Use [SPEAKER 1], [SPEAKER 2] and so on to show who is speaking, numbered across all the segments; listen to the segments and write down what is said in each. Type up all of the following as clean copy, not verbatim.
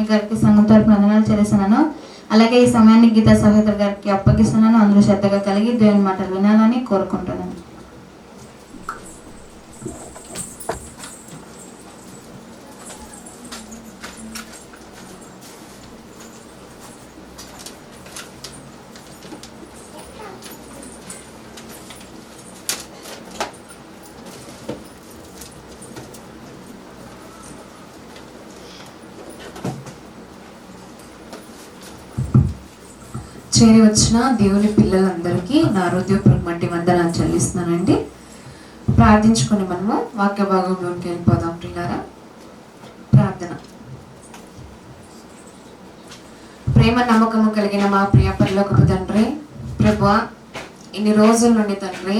[SPEAKER 1] లక్ష్మి గారికి సంఘం తరపున వందనాలు చెల్లిస్తున్నాను. అలాగే ఈ సమయాన్ని గీతా సహోదరు గారికి అప్పగిస్తున్నాను. అందరూ శ్రద్ధగా కలిగి దేవుని మాటలు వినాలని కోరుకుంటున్నాను.
[SPEAKER 2] చేరి వచ్చిన దేవుని పిల్లలందరికీ నా హృదయపూర్వక వందనాలు చెల్లిస్తున్నానండి. ప్రార్థించుకొని మనము వాక్య భాగంలోకి వెళ్ళిపోదాం. ప్రియులారా, ప్రార్థన. ప్రేమ నమ్మకము కలిగిన మా ప్రియ పరలోకపు తండ్రి, ప్రభువా, ఇన్ని రోజుల నుండి తండ్రి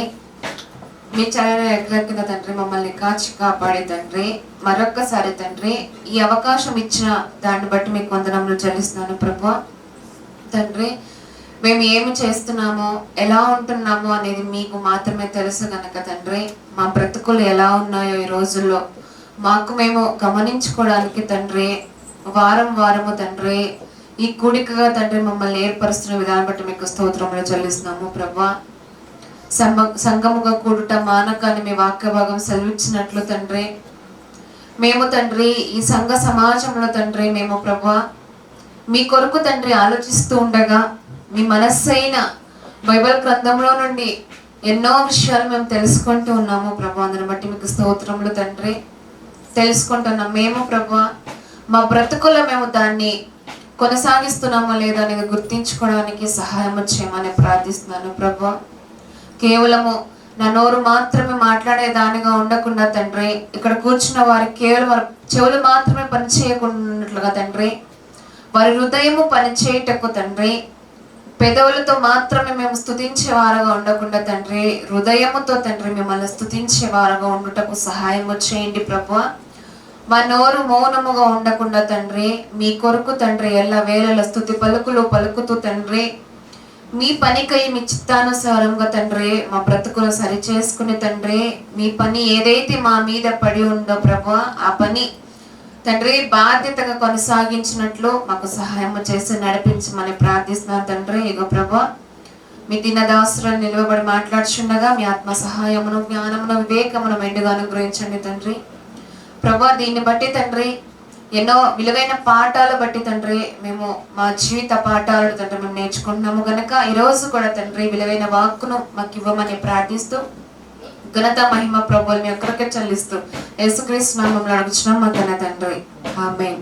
[SPEAKER 2] మీ చల్లని రెక్కల కింద తండ్రి మమ్మల్ని కాచి కాపాడే తండ్రి, మరొక్కసారి తండ్రి ఈ అవకాశం ఇచ్చిన దాన్ని బట్టి మీకు వందనములు చెల్లిస్తున్నాను. ప్రభువా తండ్రి, మేము ఏమి చేస్తున్నామో ఎలా ఉంటున్నామో అనేది మీకు మాత్రమే తెలుసు కనుక తండ్రి, మా బ్రతుకులు ఎలా ఉన్నాయో ఈ రోజుల్లో మాకు మేము గమనించుకోవడానికి తండ్రి వారం వారము తండ్రి ఈ కూడికగా తండ్రి మమ్మల్ని ఏర్పరుస్తున్న విధానం బట్టి మీకు స్తోత్రములు చెల్లిస్తున్నాము. ప్రభువా, సంఘముగా కూడుట మానకాన్ని మీ వాక్య భాగం సెలవిచ్చినట్లు తండ్రి మేము తండ్రి ఈ సంఘ సమాజంలో తండ్రి మేము ప్రభువా మీ కొరకు తండ్రి ఆలోచిస్తూ ఉండగా మీ మనస్సైన బైబిల్ గ్రంథంలో నుండి ఎన్నో విషయాలు మేము తెలుసుకుంటూ ఉన్నాము. ప్రభు అందుని బట్టి మీకు స్తోత్రములు తండ్రి. తెలుసుకుంటున్నాం మేము ప్రభు మా బ్రతుకులో మేము దాన్ని కొనసాగిస్తున్నామో లేదో అనేది గుర్తించుకోవడానికి సహాయం చేయమని ప్రార్థిస్తున్నాను. ప్రభు కేవలము నా నోరు మాత్రమే మాట్లాడేదానిగా ఉండకుండా తండ్రి, ఇక్కడ కూర్చున్న వారికి కేవలం వారి చెవులు మాత్రమే పనిచేయకున్నట్లుగా తండ్రి, వారి హృదయము పనిచేయటకు తండ్రి పెదవులతో మాత్రమే మేము స్తుతించే వారుగా ఉండకుండా తండ్రి హృదయముతో తండ్రి మిమ్మల్ని స్తుతించే వారుగా ఉండుటకు సహాయం చేయండి. ప్రభువా, మా నోరు మౌనముగా ఉండకుండా తండ్రి మీ కొరకు తండ్రి ఎల్ల వేళల స్తుతి పలుకులు పలుకుతూ తండ్రి మీ పనికై మీ చిత్తానుసారంగా తండ్రి మా బ్రతుకులు సరి చేసుకుని తండ్రి మీ పని ఏదైతే మా మీద పడి ఉందో ప్రభువా ఆ పని తండ్రి బాధ్యతగా కొనసాగించినట్లు మాకు సహాయం చేసి నడిపించమని ప్రార్థిస్తున్నాను తండ్రి. ఇగో ప్రభువా, మీ దినదాసులను నిలవబడి మాట్లాడుచుండగా మీ ఆత్మ సహాయమును జ్ఞానమును వివేకమును మెండుగా అనుగ్రహించండి తండ్రి. ప్రభువా, దీన్ని బట్టి తండ్రి ఎన్నో విలువైన పాఠాలు బట్టి తండ్రి మేము మా జీవిత పాఠాలను తండ్రి మేము నేర్చుకుంటున్నాము కనుక ఈరోజు కూడా తండ్రి విలువైన వాక్కును మాకు ఇవ్వమని ప్రార్థిస్తూ ఘనత మహిమ ప్రభువులు మీ ఒక్కరికే చెల్లిస్తూ యేసుక్రీస్తు నామములో అడుగుచున్నాం మా ఘన తండ్రి, ఆమేన్.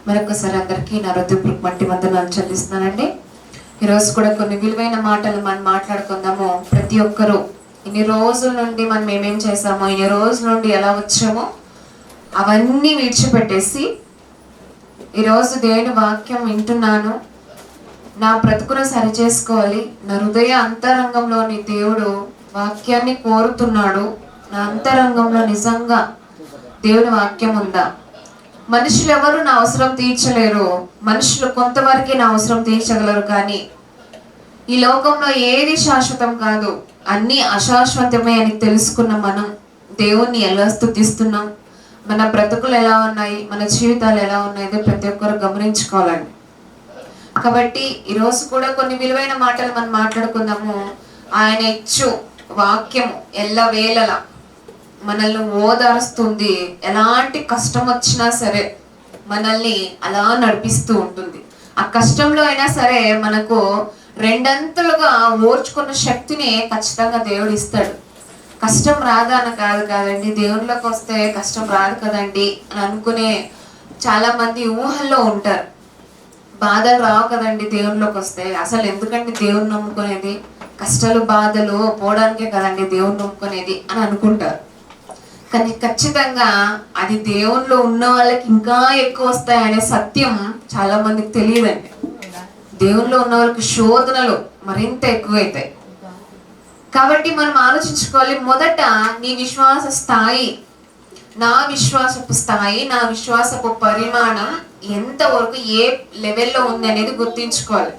[SPEAKER 2] మరొకసారి అందరికీ నా హృదయపూర్వక వందనాలు చెల్లిస్తున్నానండి. ఈరోజు కూడా కొన్ని విలువైన మాటలు మనం మాట్లాడుకుందాము. ప్రతి ఒక్కరూ ఇన్ని రోజుల నుండి మనం ఏమేం చేసామో, ఇన్ని రోజుల నుండి ఎలా వచ్చామో అవన్నీ విడిచిపెట్టేసి ఈరోజు దేవుని వాక్యం వింటున్నాను, నా బ్రతుకును సరి చేసుకోవాలి, నా హృదయ అంతరంగంలోని దేవుడు వాక్యాన్ని కోరుతున్నాడు, నా అంతరంగంలో నిజంగా దేవుని వాక్యం ఉందా? మనుషులు ఎవరు నా అవసరం తీర్చలేరు, మనుషులు కొంతవరకే నా అవసరం తీర్చగలరు, కానీ ఈ లోకంలో ఏది శాశ్వతం కాదు, అన్నీ అశాశ్వతమే అని తెలుసుకున్న మనం దేవుణ్ణి ఎలా స్తుతిస్తున్నాం, మన బ్రతుకులు ఎలా ఉన్నాయి, మన జీవితాలు ఎలా ఉన్నాయో ప్రతి ఒక్కరు గమనించుకోవాలండి. కాబట్టి ఈరోజు కూడా కొన్ని విలువైన మాటలు మనం మాట్లాడుకుందాము. ఆయన ఇచ్చు వాక్యము ఎల్లవేళలా మనల్ని ఓదారుస్తుంది. ఎలాంటి కష్టం వచ్చినా సరే మనల్ని అలా నడిపిస్తూ ఉంటుంది. ఆ కష్టంలో అయినా సరే మనకు రెండంతలుగా ఓర్చుకున్న శక్తిని ఖచ్చితంగా దేవుడు ఇస్తాడు. కష్టం రాదా అని కాదండి, దేవుళ్ళకి వస్తే కష్టం రాదు కదండి అని అనుకునే చాలా మంది ఊహల్లో ఉంటారు. బాధలు రావు కదండి దేవుళ్ళకి వస్తే, అసలు ఎందుకండి దేవుని నమ్ముకునేది, కష్టాలు బాధలు పోవడానికే కదండి దేవుని నమ్ముకునేది అని అనుకుంటారు. కానీ ఖచ్చితంగా అది దేవునిలో ఉన్న వాళ్ళకి ఇంకా ఎక్కువ వస్తాయనే సత్యం చాలా మందికి తెలియదండి. దేవునిలో ఉన్న వాళ్ళకి శోధనలు మరింత ఎక్కువైతాయి. కాబట్టి మనం ఆలోచించుకోవాలి, మొదట నీ విశ్వాస స్థాయి, నా విశ్వాసపు స్థాయి, నా విశ్వాసపు పరిమాణం ఎంతవరకు ఏ లెవెల్లో ఉంది అనేది గుర్తించుకోవాలి.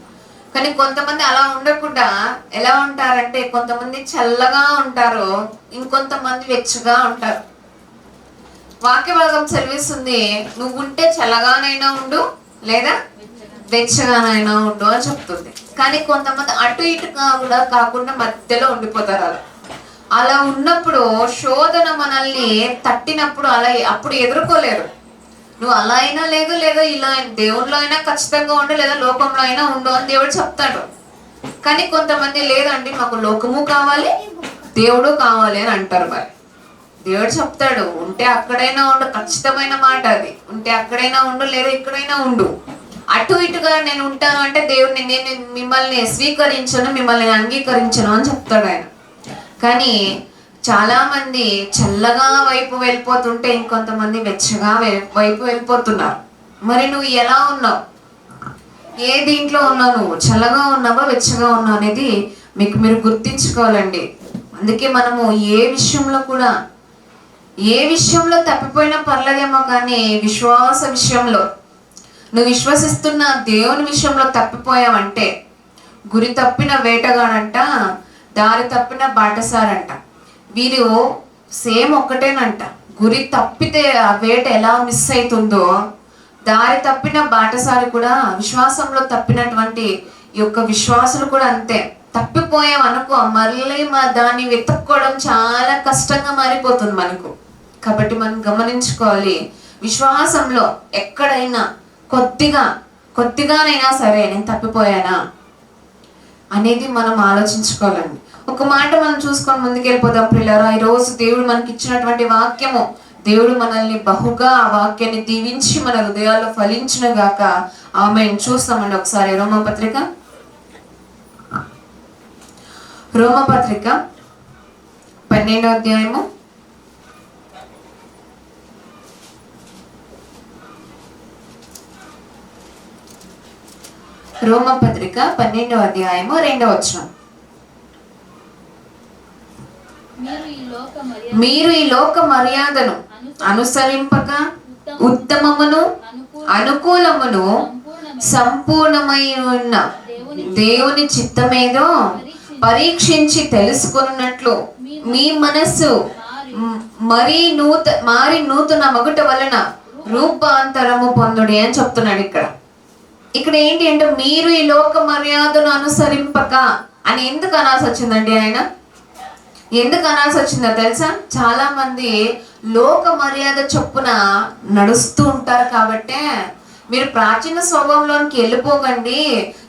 [SPEAKER 2] కానీ కొంతమంది అలా ఉండకుండా ఎలా ఉంటారంటే, కొంతమంది చల్లగా ఉంటారు, ఇంకొంతమంది వెచ్చగా ఉంటారు. వాక్య భాగం సెలవిస్తుంది, నువ్వు ఉంటే చల్లగానైనా ఉండు, లేదా వెచ్చగానైనా ఉండు అని చెప్తుంది. కానీ కొంతమంది అటు ఇటుగా కూడా కాకుండా మధ్యలో ఉండిపోతారు. అలా ఉన్నప్పుడు శోధన మనల్ని తట్టినప్పుడు అప్పుడు ఎదుర్కోలేరు. నువ్వు అలా అయినా లేదు, లేదా ఇలా దేవుళ్ళో అయినా ఖచ్చితంగా ఉండు, లేదా లోకంలో అయినా ఉండు అని దేవుడు చెప్తాడు. కానీ కొంతమంది లేదండి, మాకు లోకము కావాలి, దేవుడు కావాలి అని అంటారు. మరి దేవుడు చెప్తాడు, ఉంటే అక్కడైనా ఉండు, ఖచ్చితమైన మాట అది. ఉంటే అక్కడైనా ఉండు, లేదా ఇక్కడైనా ఉండు. అటు ఇటుగా నేను ఉంటాను అంటే దేవుడిని, నేను మిమ్మల్ని స్వీకరించను, మిమ్మల్ని అంగీకరించను అని చెప్తాడు ఆయన. కానీ చాలా మంది చల్లగా వైపు వెళ్ళిపోతుంటే ఇంకొంతమంది వెచ్చగా వైపు వెళ్ళిపోతున్నారు. మరి నువ్వు ఎలా ఉన్నావు? ఏ దీంట్లో ఉన్నావు? నువ్వు చల్లగా ఉన్నావా, వెచ్చగా ఉన్నావు అనేది మీరు గుర్తించుకోవాలండి. అందుకే మనము ఏ విషయంలో తప్పిపోయినా పర్లేదేమో, కానీ విశ్వాస విషయంలో నువ్వు విశ్వసిస్తున్న దేవుని విషయంలో తప్పిపోయావంటే, గురి తప్పిన వేటగాడంట, దారి తప్పిన బాటసారంట. వీరు సేమ్ ఒక్కటేనంట. గురి తప్పితే ఆ వేట ఎలా మిస్ అవుతుందో, దారి తప్పిన బాటసారి కూడా, విశ్వాసంలో తప్పినటువంటి ఈ యొక్క విశ్వాసులు కూడా అంతే. తప్పిపోయాం అనుకో, మళ్ళీ దాన్ని వెతుక్కోవడం చాలా కష్టంగా మారిపోతుంది మనకు. కాబట్టి మనం గమనించుకోవాలి, విశ్వాసంలో ఎక్కడైనా కొద్దిగానైనా సరే నేను తప్పిపోయానా అనేది మనం ఆలోచించుకోవాలండి. ఒక మాట మనం చూసుకొని ముందుకెళ్ళిపోదాం ప్రియులారా. ఈరోజు దేవుడు మనకి ఇచ్చినటువంటి వాక్యము, దేవుడు మనల్ని బహుగా ఆ వాక్యాన్ని దీవించి మన హృదయాల్లో ఫలించును గాక. ఆమేన్. చూస్తామండి ఒకసారి రోమపత్రిక 12వ అధ్యాయము రోమపత్రిక 12వ అధ్యాయము 2వ వచనం. మీరు ఈ లోక మర్యాదను అనుసరింపక ఉత్తమమును అనుకూలమును సంపూర్ణమై ఉన్న దేవుని చిత్తమేదో పరీక్షించి తెలుసుకున్నట్లు మీ మనస్సు మారి నూతన మగుట వలన రూపాంతరము పొందుడి అని చెప్తున్నాడు. ఇక్కడ ఏంటి అంటే, మీరు ఈ లోక మర్యాదను అనుసరింపక అని ఎందుకు అనాల్సి వచ్చిందండి? ఆయన ఎందుకు అనాల్సి వచ్చిందో తెలుసా? చాలా మంది లోక మర్యాద చొప్పున నడుస్తూ ఉంటారు. కాబట్టే మీరు ప్రాచీన స్వభావంలోనికి వెళ్ళిపోకండి,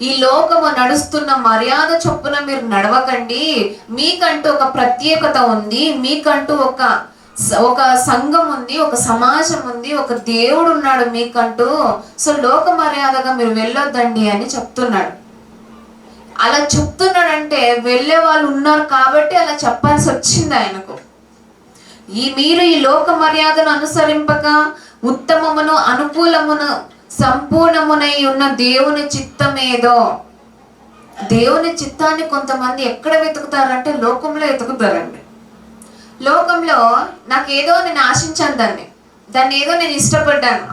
[SPEAKER 2] ఈ లోకము నడుస్తున్న మర్యాద చొప్పున మీరు నడవకండి. మీకంటూ ఒక ప్రత్యేకత ఉంది, మీకంటూ ఒక సంఘం ఉంది, ఒక సమాజం ఉంది, ఒక దేవుడు ఉన్నాడు మీకంటూ. సో లోక మర్యాదగా మీరు వెళ్ళొద్దండి అని చెప్తున్నాడు. అలా చెప్తున్నాడంటే వెళ్ళే వాళ్ళు ఉన్నారు కాబట్టి అలా చెప్పాల్సి వచ్చింది ఆయనకు. మీరు ఈ లోక మర్యాదను అనుసరింపక ఉత్తమమును అనుకూలమును సంపూర్ణమునై ఉన్న దేవుని చిత్తమేదో. దేవుని చిత్తాన్ని కొంతమంది ఎక్కడ వెతుకుతారంటే లోకంలో వెతుకుతారండి. లోకంలో నాకేదో నేను ఆశించాను, దాన్ని ఏదో నేను ఇష్టపడ్డాను,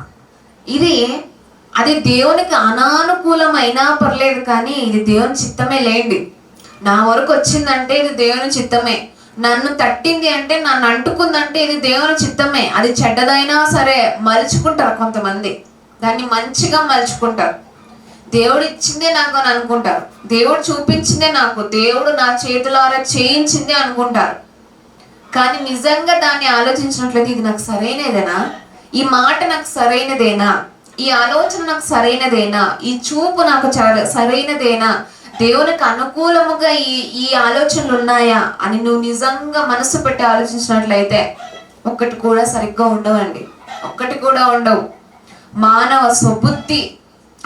[SPEAKER 2] అది దేవునికి అనానుకూలమైనా పర్లేదు, కానీ ఇది దేవుని చిత్తమే లేండి. నా వరకు వచ్చిందంటే ఇది దేవుని చిత్తమే, నన్ను తట్టింది అంటే, నన్ను అంటుకుందంటే ఇది దేవుని చిత్తమే. అది చెడ్డదైనా సరే మలుచుకుంటారు కొంతమంది, దాన్ని మంచిగా మలుచుకుంటారు. దేవుడు ఇచ్చిందే నాకు అని అనుకుంటారు, దేవుడు చూపించిందే నాకు, దేవుడు నా చేతులారా చేయించిందే అనుకుంటారు. కానీ నిజంగా దాన్ని ఆలోచించినట్లయితే ఇది నాకు సరైనదేనా, ఈ మాట నాకు సరైనదేనా, ఈ ఆలోచన నాకు సరైనదేనా, ఈ చూపు నాకు సరైనదేనా, దేవునికి అనుకూలముగా ఈ ఆలోచనలు ఉన్నాయా అని నువ్వు నిజంగా మనసు పెట్టి ఆలోచించినట్లయితే ఒక్కటి కూడా సరిగ్గా ఉండవండి, ఒక్కటి కూడా ఉండవు. మానవ స్వబుద్ధి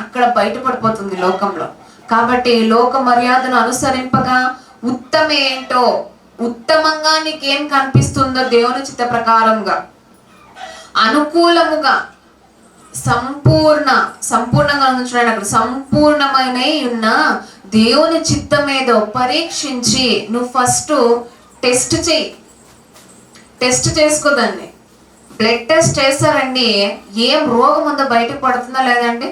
[SPEAKER 2] అక్కడ బయటపడిపోతుంది లోకంలో. కాబట్టి లోక మర్యాదను అనుసరింపగా ఉత్తమేంటో, ఉత్తమంగా నీకేం కనిపిస్తుందో దేవుని చిత్త ప్రకారంగా, అనుకూలముగా, సంపూర్ణంగా ఉంచున్నాడు అక్కడ. సంపూర్ణమైన ఉన్న దేవుని చిత్తమేదో పరీక్షించి నువ్వు ఫస్ట్ టెస్ట్ చేసుకోదాన్ని. బ్లడ్ టెస్ట్ చేస్తారండి, ఏం రోగం ఉందో బయటకు పడుతుందా లేదండి?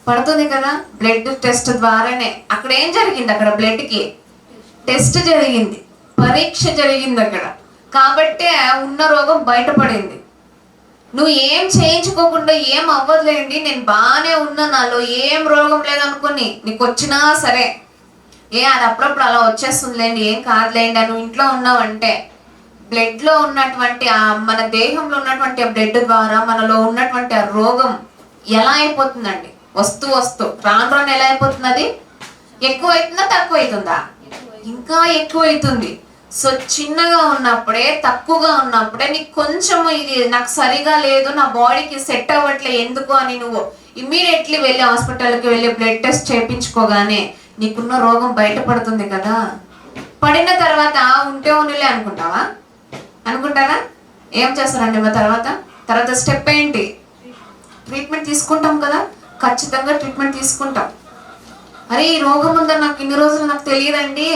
[SPEAKER 2] పడుతుంది కదా. బ్లడ్ టెస్ట్ ద్వారానే అక్కడ ఏం జరిగింది, అక్కడ బ్లడ్కి టెస్ట్ జరిగింది, పరీక్ష జరిగింది అక్కడ. కాబట్టే ఉన్న రోగం బయటపడింది. నువ్వు ఏం చేయించుకోకుండా ఏం అవ్వదులేండి, నేను బాగానే ఉన్నా, నాలో ఏం రోగం లేదనుకుని నీకు వచ్చినా సరే, అది అప్పుడప్పుడు అలా వచ్చేస్తుందిలేండి, ఏం కాదులేండి అని నువ్వు ఇంట్లో ఉన్నావంటే, బ్లడ్లో ఉన్నటువంటి మన దేహంలో ఉన్నటువంటి ఆ బ్లడ్ ద్వారా మనలో ఉన్నటువంటి ఆ రోగం ఎలా అయిపోతుందండి? వస్తూ రాను రాను ఎలా అయిపోతుంది? అది ఎక్కువ అవుతుందా తక్కువ అవుతుందా? ఇంకా ఎక్కువ అవుతుంది. సో చిన్నగా ఉన్నప్పుడే, తక్కువగా ఉన్నప్పుడే నీకు కొంచెం ఇది నాకు సరిగా లేదు, నా బాడీకి సెట్ అవ్వట్లే ఎందుకు అని నువ్వు ఇమ్మీడియట్లీ వెళ్ళి హాస్పిటల్కి వెళ్ళి బ్లడ్ టెస్ట్ చేయించుకోగానే నీకున్న రోగం బయటపడుతుంది కదా. పడిన తర్వాత ఉంటే ఉన్నలే అనుకుంటారా? ఏం చేస్తారండి మా తర్వాత స్టెప్ ఏంటి? ట్రీట్మెంట్ తీసుకుంటాం కదా, ఖచ్చితంగా ట్రీట్మెంట్ తీసుకుంటాం. అరే ఈ రోగం ఉందని నాకు ఇన్ని రోజులు నాకు తెలియదండి,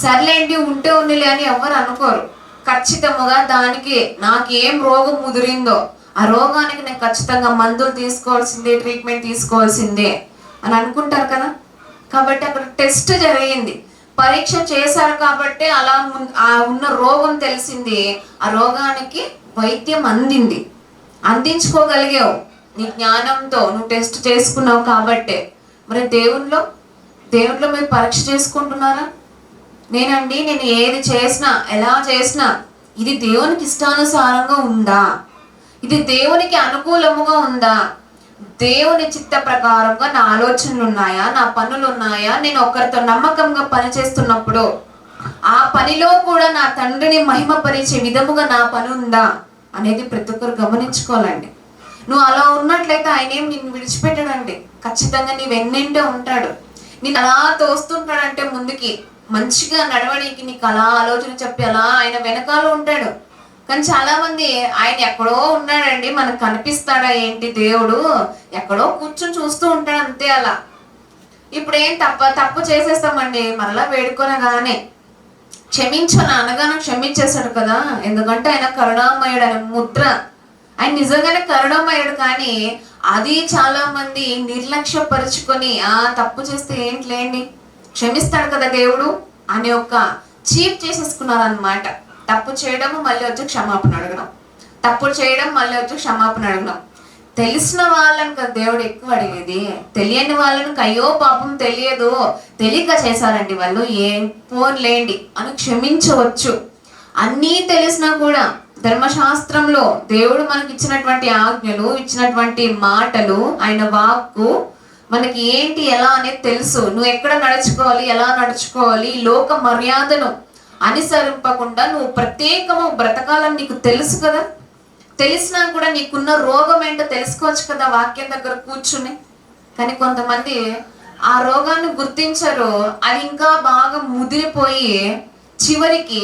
[SPEAKER 2] సర్లేండి ఉంటే ఉన్నలే అని ఎవరు అనుకోరు. ఖచ్చితంగా దానికి నాకు ఏం రోగం ముదిరిందో ఆ రోగానికి నేను ఖచ్చితంగా మందులు తీసుకోవాల్సిందే, ట్రీట్మెంట్ తీసుకోవాల్సిందే అని అనుకుంటారు కదా. కాబట్టి అక్కడ టెస్ట్ జరిగింది, పరీక్ష చేశారు కాబట్టి అలా ఉన్న రోగం తెలిసింది, ఆ రోగానికి వైద్యం అందించుకోగలిగావు నీ జ్ఞానంతో, నువ్వు టెస్ట్ చేసుకున్నావు కాబట్టే. మరి దేవుణ్ణిలో మీరు పరీక్ష చేసుకుంటున్నారా? నేను ఏది చేసినా, ఎలా చేసినా ఇది దేవునికి ఇష్టానుసారంగా ఉందా, ఇది దేవునికి అనుకూలముగా ఉందా, దేవుని చిత్త ప్రకారంగా నా ఆలోచనలు ఉన్నాయా, నా పనులు ఉన్నాయా, నేను ఒకరితో నమ్మకంగా పనిచేస్తున్నప్పుడు ఆ పనిలో కూడా నా తండ్రిని మహిమపరిచే విధముగా నా పని ఉందా అనేది ప్రతి ఒక్కరు గమనించుకోవాలండి. నువ్వు అలా ఉన్నట్లయితే ఆయన ఏం నిన్ను విడిచిపెట్టాడండి, ఖచ్చితంగా నీ వెన్నంటే ఉంటాడు. నేను అలా తోస్తుంటాడంటే ముందుకి మంచిగా నడవడానికి, నీకు అలా ఆలోచన చెప్పి అలా ఆయన వెనకాల ఉంటాడు. కానీ చాలా మంది ఆయన ఎక్కడో ఉన్నాడండి, మనకు కనిపిస్తాడా ఏంటి దేవుడు, ఎక్కడో కూర్చొని చూస్తూ ఉంటాడు అంతే. అలా ఇప్పుడు ఏం తప్పు చేసేస్తామండి, మరలా వేడుకొనగానే క్షమించను అనగానే క్షమించేశాడు కదా, ఎందుకంటే ఆయన కరుణామయుడు అనే ముద్ర. ఆయన నిజంగానే కరుణామయుడు, కానీ అది చాలా మంది నిర్లక్ష్యపరుచుకొని తప్పు చేస్తే ఏంటిలేండి క్షమిస్తాడు కదా దేవుడు అనే ఒక చీప్ చేసేసుకున్నారు అన్నమాట. తప్పు చేయడం మళ్ళీ వచ్చి క్షమాపణ అడగడం, తప్పు చేయడం మళ్ళీ వచ్చి క్షమాపణ అడగడం. తెలిసిన వాళ్ళని కదా దేవుడు ఎక్కువ అడిగేది, తెలియని వాళ్ళని అయ్యో పాపం తెలియదు, తెలియక చేశారండి వాళ్ళు, ఏం పోన్లేండి అని క్షమించవచ్చు. అన్నీ తెలిసినా కూడా ధర్మశాస్త్రంలో దేవుడు మనకి ఇచ్చినటువంటి ఆజ్ఞలు, ఇచ్చినటువంటి మాటలు, ఆయన వాక్కు మనకి ఏంటి ఎలా అనేది తెలుసు. నువ్వు ఎక్కడ నడుచుకోవాలి, ఎలా నడుచుకోవాలి, లోక మర్యాదను అనుసరింపకుండా నువ్వు ప్రత్యేకము బ్రతకాలని నీకు తెలుసు కదా. తెలిసినా కూడా నీకున్న రోగం ఏంటో తెలుసుకోవచ్చు కదా వాక్యం దగ్గర కూర్చుని. కానీ కొంతమంది ఆ రోగాన్ని గుర్తించరు, అది ఇంకా బాగా ముదిరిపోయి చివరికి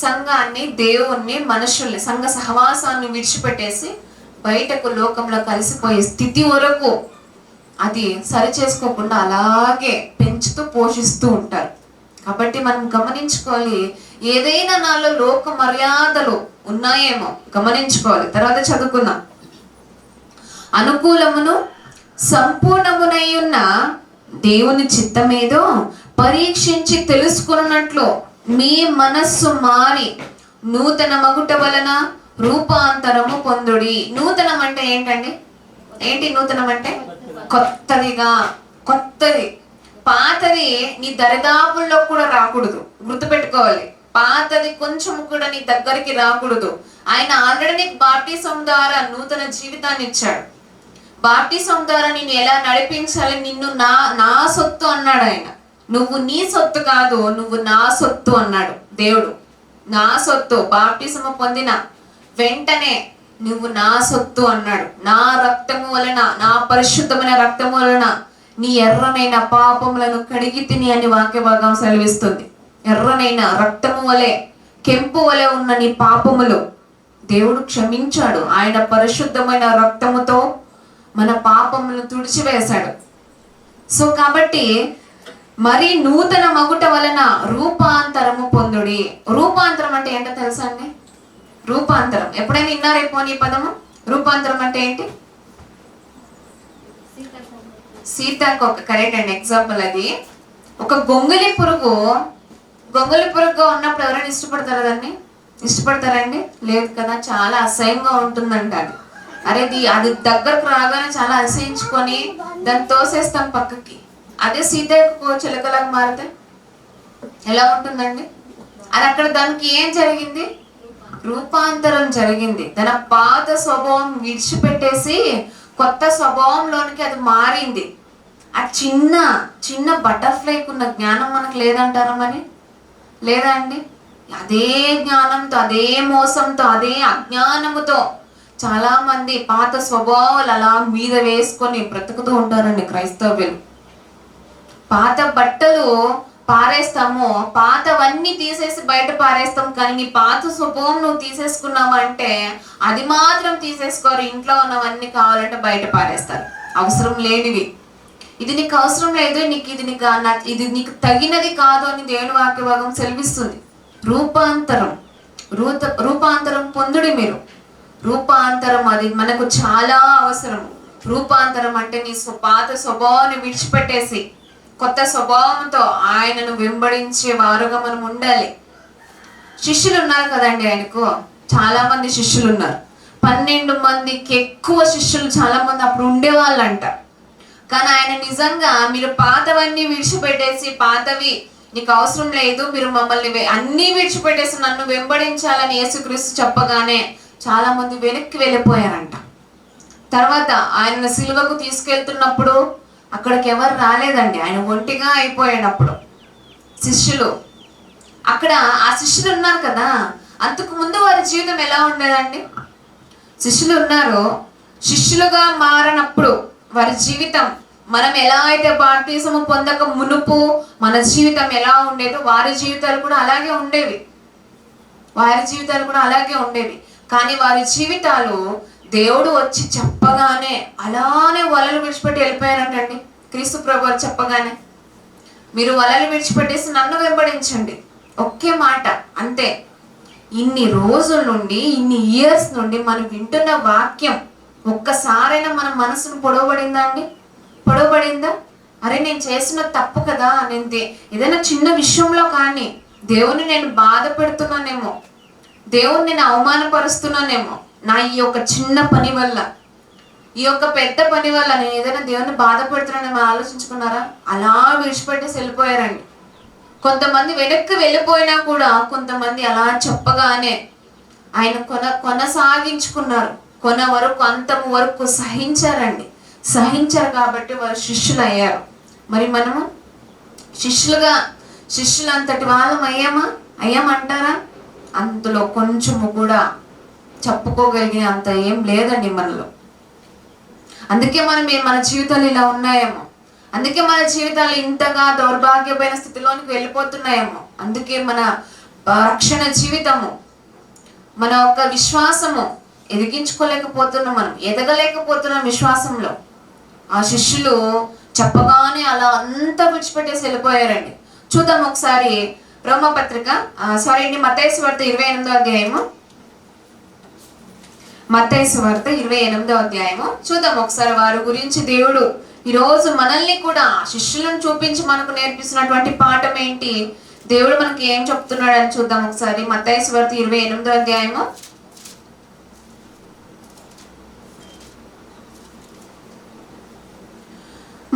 [SPEAKER 2] సంఘాన్ని, దేవుణ్ణి, మనుషుల్ని, సంఘ సహవాసాన్ని విడిచిపెట్టేసి బయటకు లోకంలో కలిసిపోయే స్థితి వరకు అది సరి చేసుకోకుండా అలాగే పెంచుతూ పోషిస్తూ ఉంటారు. కాబట్టి మనం గమనించుకోవాలి, ఏదైనా నాలో లోక మర్యాదలు ఉన్నాయేమో గమనించుకోవాలి. తర్వాత చదువుకుందాం. అనుకూలమును సంపూర్ణమునై ఉన్న దేవుని చిత్తమేదో పరీక్షించి తెలుసుకున్నట్లు మీ మనస్సు మారి నూతన మగుట వలన రూపాంతరము పొందుడి. నూతనం అంటే ఏంటండి? ఏంటి నూతనం అంటే? కొత్తది. పాతది నీ దరిదాపుల్లో కూడా రాకూడదు, గుర్తుపెట్టుకోవాలి. పాతది కొంచెం కూడా నీ దగ్గరికి రాకూడదు. ఆయన ఆల్రెడీ నీకు బాప్టిజం ద్వారా నూతన జీవితాన్ని ఇచ్చాడు. బాప్టిజం ద్వారా నిన్ను ఎలా నడిపించాలి, నిన్ను నా సొత్తు అన్నాడు ఆయన. నువ్వు నీ సొత్తు కాదు, నువ్వు నా సొత్తు అన్నాడు దేవుడు. నా సొత్తు. బాప్టిజం పొందిన వెంటనే నువ్వు నా సొత్తు అన్నాడు. నా రక్తము వలన, నా పరిశుద్ధమైన రక్తము వలన నీ ఎర్రనైన పాపములను కడిగి తిని అని వాక్య భాగం సెలవిస్తుంది. ఎర్రనైన రక్తము వలె, కెంపు వలె ఉన్న నీ పాపములు దేవుడు క్షమించాడు. ఆయన పరిశుద్ధమైన రక్తముతో మన పాపములను తుడిచివేశాడు. సో కాబట్టి మరి నూతన మగుట వలన రూపాంతరము పొందుడి. రూపాంతరం అంటే ఏంటో తెలుసా అండి? రూపాంతరం ఎప్పుడైనా విన్నారేమో నీ పదము? రూపాంతరం అంటే ఏంటి? సీతాకోక కరెక్ట్ అండి ఎగ్జాంపుల్. అది ఒక గొంగలి పురుగుగా ఉన్నప్పుడు ఎవరైనా ఇష్టపడతారా? దాన్ని ఇష్టపడతారండి? లేదు కదా, చాలా అసహ్యంగా ఉంటుందంట అది. అది దగ్గరకు రాగానే చాలా అసహించుకొని దాన్ని తోసేస్తాం పక్కకి. అదే సీతకు చిలకలాగా మారితే ఎలా ఉంటుందండి? అది అక్కడ దానికి ఏం జరిగింది? రూపాంతరం జరిగింది. తన పాత స్వభావం విడిచిపెట్టేసి కొత్త స్వభావంలోనికి అది మారింది. ఆ చిన్న చిన్న బటర్ఫ్లైకి ఉన్న జ్ఞానం మనకు లేదంటారా? మరి లేదా అండి? అదే జ్ఞానంతో, అదే మోసంతో, అదే అజ్ఞానముతో చాలా మంది పాత స్వభావాలు అలా మీద వేసుకొని బ్రతుకుతూ ఉంటారండి క్రైస్తవ్యులు. పాత బట్టలు పారేస్తాము, పాతవన్నీ తీసేసి బయట పారేస్తాం, కానీ నీ పాత స్వభావం నువ్వు తీసేసుకున్నావు అంటే అది మాత్రం తీసేసుకోరు. ఇంట్లో ఉన్నవన్నీ కావాలంటే బయట పారేస్తారు, అవసరం లేనివి. ఇది నీకు అవసరం లేదు, ఇది నీకు తగినది కాదు అని దేవుని వాక్య భాగం సెలవిస్తుంది. రూపాంతరం పొందుడి మీరు. రూపాంతరం అది మనకు చాలా అవసరం. రూపాంతరం అంటే నీ పాత స్వభావాన్ని విడిచిపెట్టేసి కొత్త స్వభావంతో ఆయనను వెంబడించే వారుగా మనం ఉండాలి. శిష్యులు ఉన్నారు కదండి, ఆయనకు చాలా మంది శిష్యులు ఉన్నారు. 12 మందికి ఎక్కువ శిష్యులు చాలా మంది అప్పుడు ఉండేవాళ్ళంట. కానీ ఆయన నిజంగా మీరు పాతవన్నీ విడిచిపెట్టేసి, పాతవి నీకు అవసరం లేదు, మీరు మమ్మల్ని అన్నీ విడిచిపెట్టేసి నన్ను వెంబడించాలని యేసుక్రీస్తు చెప్పగానే చాలా మంది వెనక్కి వెళ్ళిపోయారంట. తర్వాత ఆయన సిలువకు తీసుకెళ్తున్నప్పుడు అక్కడికి ఎవరు రాలేదండి. ఆయన ఒంటిగా అయిపోయినప్పుడు శిష్యులు అక్కడ, ఆ శిష్యులు ఉన్నారు కదా, అంతకు ముందు వారి జీవితం ఎలా ఉండేదండి? శిష్యులు ఉన్నారు, శిష్యులుగా మారినప్పుడు వారి జీవితం, మనం ఎలా అయితే బాప్తిసము పొందక మునుపు మన జీవితం ఎలా ఉండేదో వారి జీవితాలు కూడా అలాగే ఉండేవి. కానీ వారి జీవితాలు దేవుడు వచ్చి చెప్పగానే అలానే వలలు విడిచిపెట్టి వెళ్ళిపోయారంటండి. క్రీస్తు ప్రభువు చెప్పగానే మీరు వలలు విడిచిపెట్టేసి నన్ను వెంబడించండి, ఒకే మాట అంతే. ఇన్ని రోజుల నుండి, ఇన్ని ఇయర్స్ నుండి మనం వింటున్న వాక్యం ఒక్కసారైనా మన మనసును పొడవబడిందా? అరే నేను చేసిన తప్పు కదా, నేను ఏదైనా చిన్న విషయంలో కానీ దేవుని నేను బాధ పెడుతున్నానేమో, దేవుని నేను అవమానపరుస్తున్నానేమో, నా ఈ యొక్క చిన్న పని వల్ల, ఈ యొక్క పెద్ద పని వల్ల నేను ఏదైనా దేవుని బాధ పెడుతున్నానేమో ఆలోచించుకున్నారా? అలా విడిచిపెట్టేసి వెళ్ళిపోయారండి. కొంతమంది వెనక్కి వెళ్ళిపోయినా కూడా కొంతమంది అలా చెప్పగానే ఆయన కొనసాగించుకున్నారు. అంతము వరకు సహించారు కాబట్టి వారు శిష్యులు అయ్యారు. మరి మనము శిష్యులు అంతటి వాళ్ళం అయ్యామంటారా? అందులో కొంచెము కూడా చెప్పుకోగలిగిన అంత ఏం లేదండి మనలో. అందుకే మన జీవితాలు ఇలా ఉన్నాయేమో, అందుకే మన జీవితాలు ఇంతగా దౌర్భాగ్యమైన స్థితిలోనికి వెళ్ళిపోతున్నాయేమో. అందుకే మన రక్షణ జీవితము, మన యొక్క విశ్వాసము ఎదిగించుకోలేకపోతున్నాం, మనం ఎదగలేకపోతున్నాం విశ్వాసంలో. ఆ శిష్యులు చెప్పగానే అలా అంతా విడిచిపెట్టేసి వెళ్ళిపోయారండి. చూద్దాం ఒకసారి మత్తయి సువార్త 28వ అధ్యాయము. మత్తయి సువార్త 28వ అధ్యాయము చూద్దాం ఒకసారి. వారి గురించి దేవుడు ఈరోజు మనల్ని కూడా శిష్యులను చూపించి మనకు నేర్పిస్తున్నటువంటి పాఠం ఏంటి, దేవుడు మనకి ఏం చెప్తున్నాడు అని చూద్దాం ఒకసారి. మత్తయి సువార్త 28వ అధ్యాయము.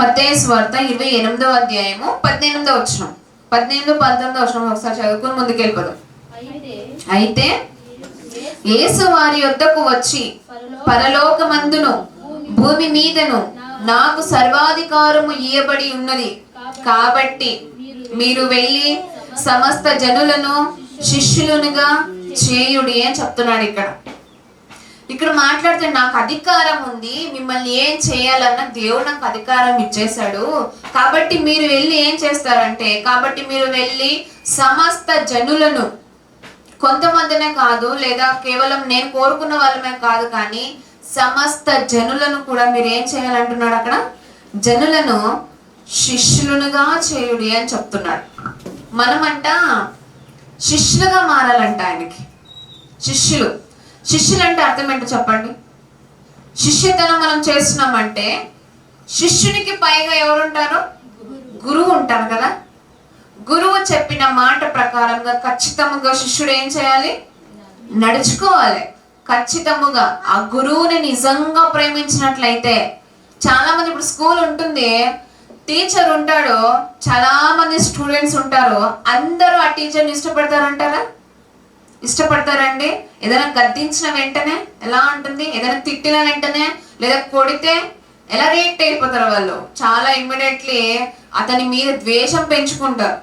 [SPEAKER 2] మత్తయి సువార్త 28వ అధ్యాయము 18వ వచనం, 18-19 వచనం ఒకసారి చదువుకుని ముందుకు వెళ్ళిపోదాం. అయితే యేసు వారి యొద్దకు వచ్చి, పరలోకమందును భూమి మీదను నాకు సర్వాధికారము ఇయ్యబడి ఉన్నది, కాబట్టి మీరు వెళ్ళి సమస్త జనులను శిష్యులుగా చేయుడి అని చెప్తున్నాడు. ఇక్కడ మాట్లాడితే నాకు అధికారం ఉంది, మిమ్మల్ని ఏం చేయాలన్న దేవుడు నాకు అధికారం ఇచ్చేశాడు, కాబట్టి మీరు వెళ్ళి ఏం చేస్తారంటే, కాబట్టి మీరు వెళ్ళి సమస్త జనులను, కొంతమందినే కాదు, లేదా కేవలం నేను కోరుకున్న వాళ్ళమే కాదు, కానీ సమస్త జనులను కూడా మీరు ఏం చేయాలంటున్నాడు అక్కడ? జనులను శిష్యులుగా చేయుడి అని చెప్తున్నాడు. మనమంట శిష్యులుగా మారాలంట ఆయనకి. శిష్యులు అంటే అర్థం ఏంటో చెప్పండి. శిష్యతనం మనం చేస్తున్నామంటే శిష్యునికి పైగా ఎవరుంటారు? గురువు ఉంటారు కదా. గురువు చెప్పిన మాట ప్రకారంగా ఖచ్చితంగా శిష్యుడు ఏం చేయాలి? నడుచుకోవాలి. ఖచ్చితముగా ఆ గురువుని నిజంగా ప్రేమించినట్లయితే, చాలా మంది ఇప్పుడు స్కూల్ ఉంటుంది, టీచర్ ఉంటాడు, చాలా మంది స్టూడెంట్స్ ఉంటారు, అందరూ ఆ టీచర్ని ఇష్టపడతారంటారా? ఇష్టపడతారండి? ఏదైనా గద్దించిన వెంటనే ఎలా ఉంటుంది, ఏదైనా తిట్టిన వెంటనే లేదా కొడితే ఎలా రియాక్ట్ అయిపోతారు వాళ్ళు? చాలా ఇమ్మీడియట్లీ అతని మీద ద్వేషం పెంచుకుంటారు.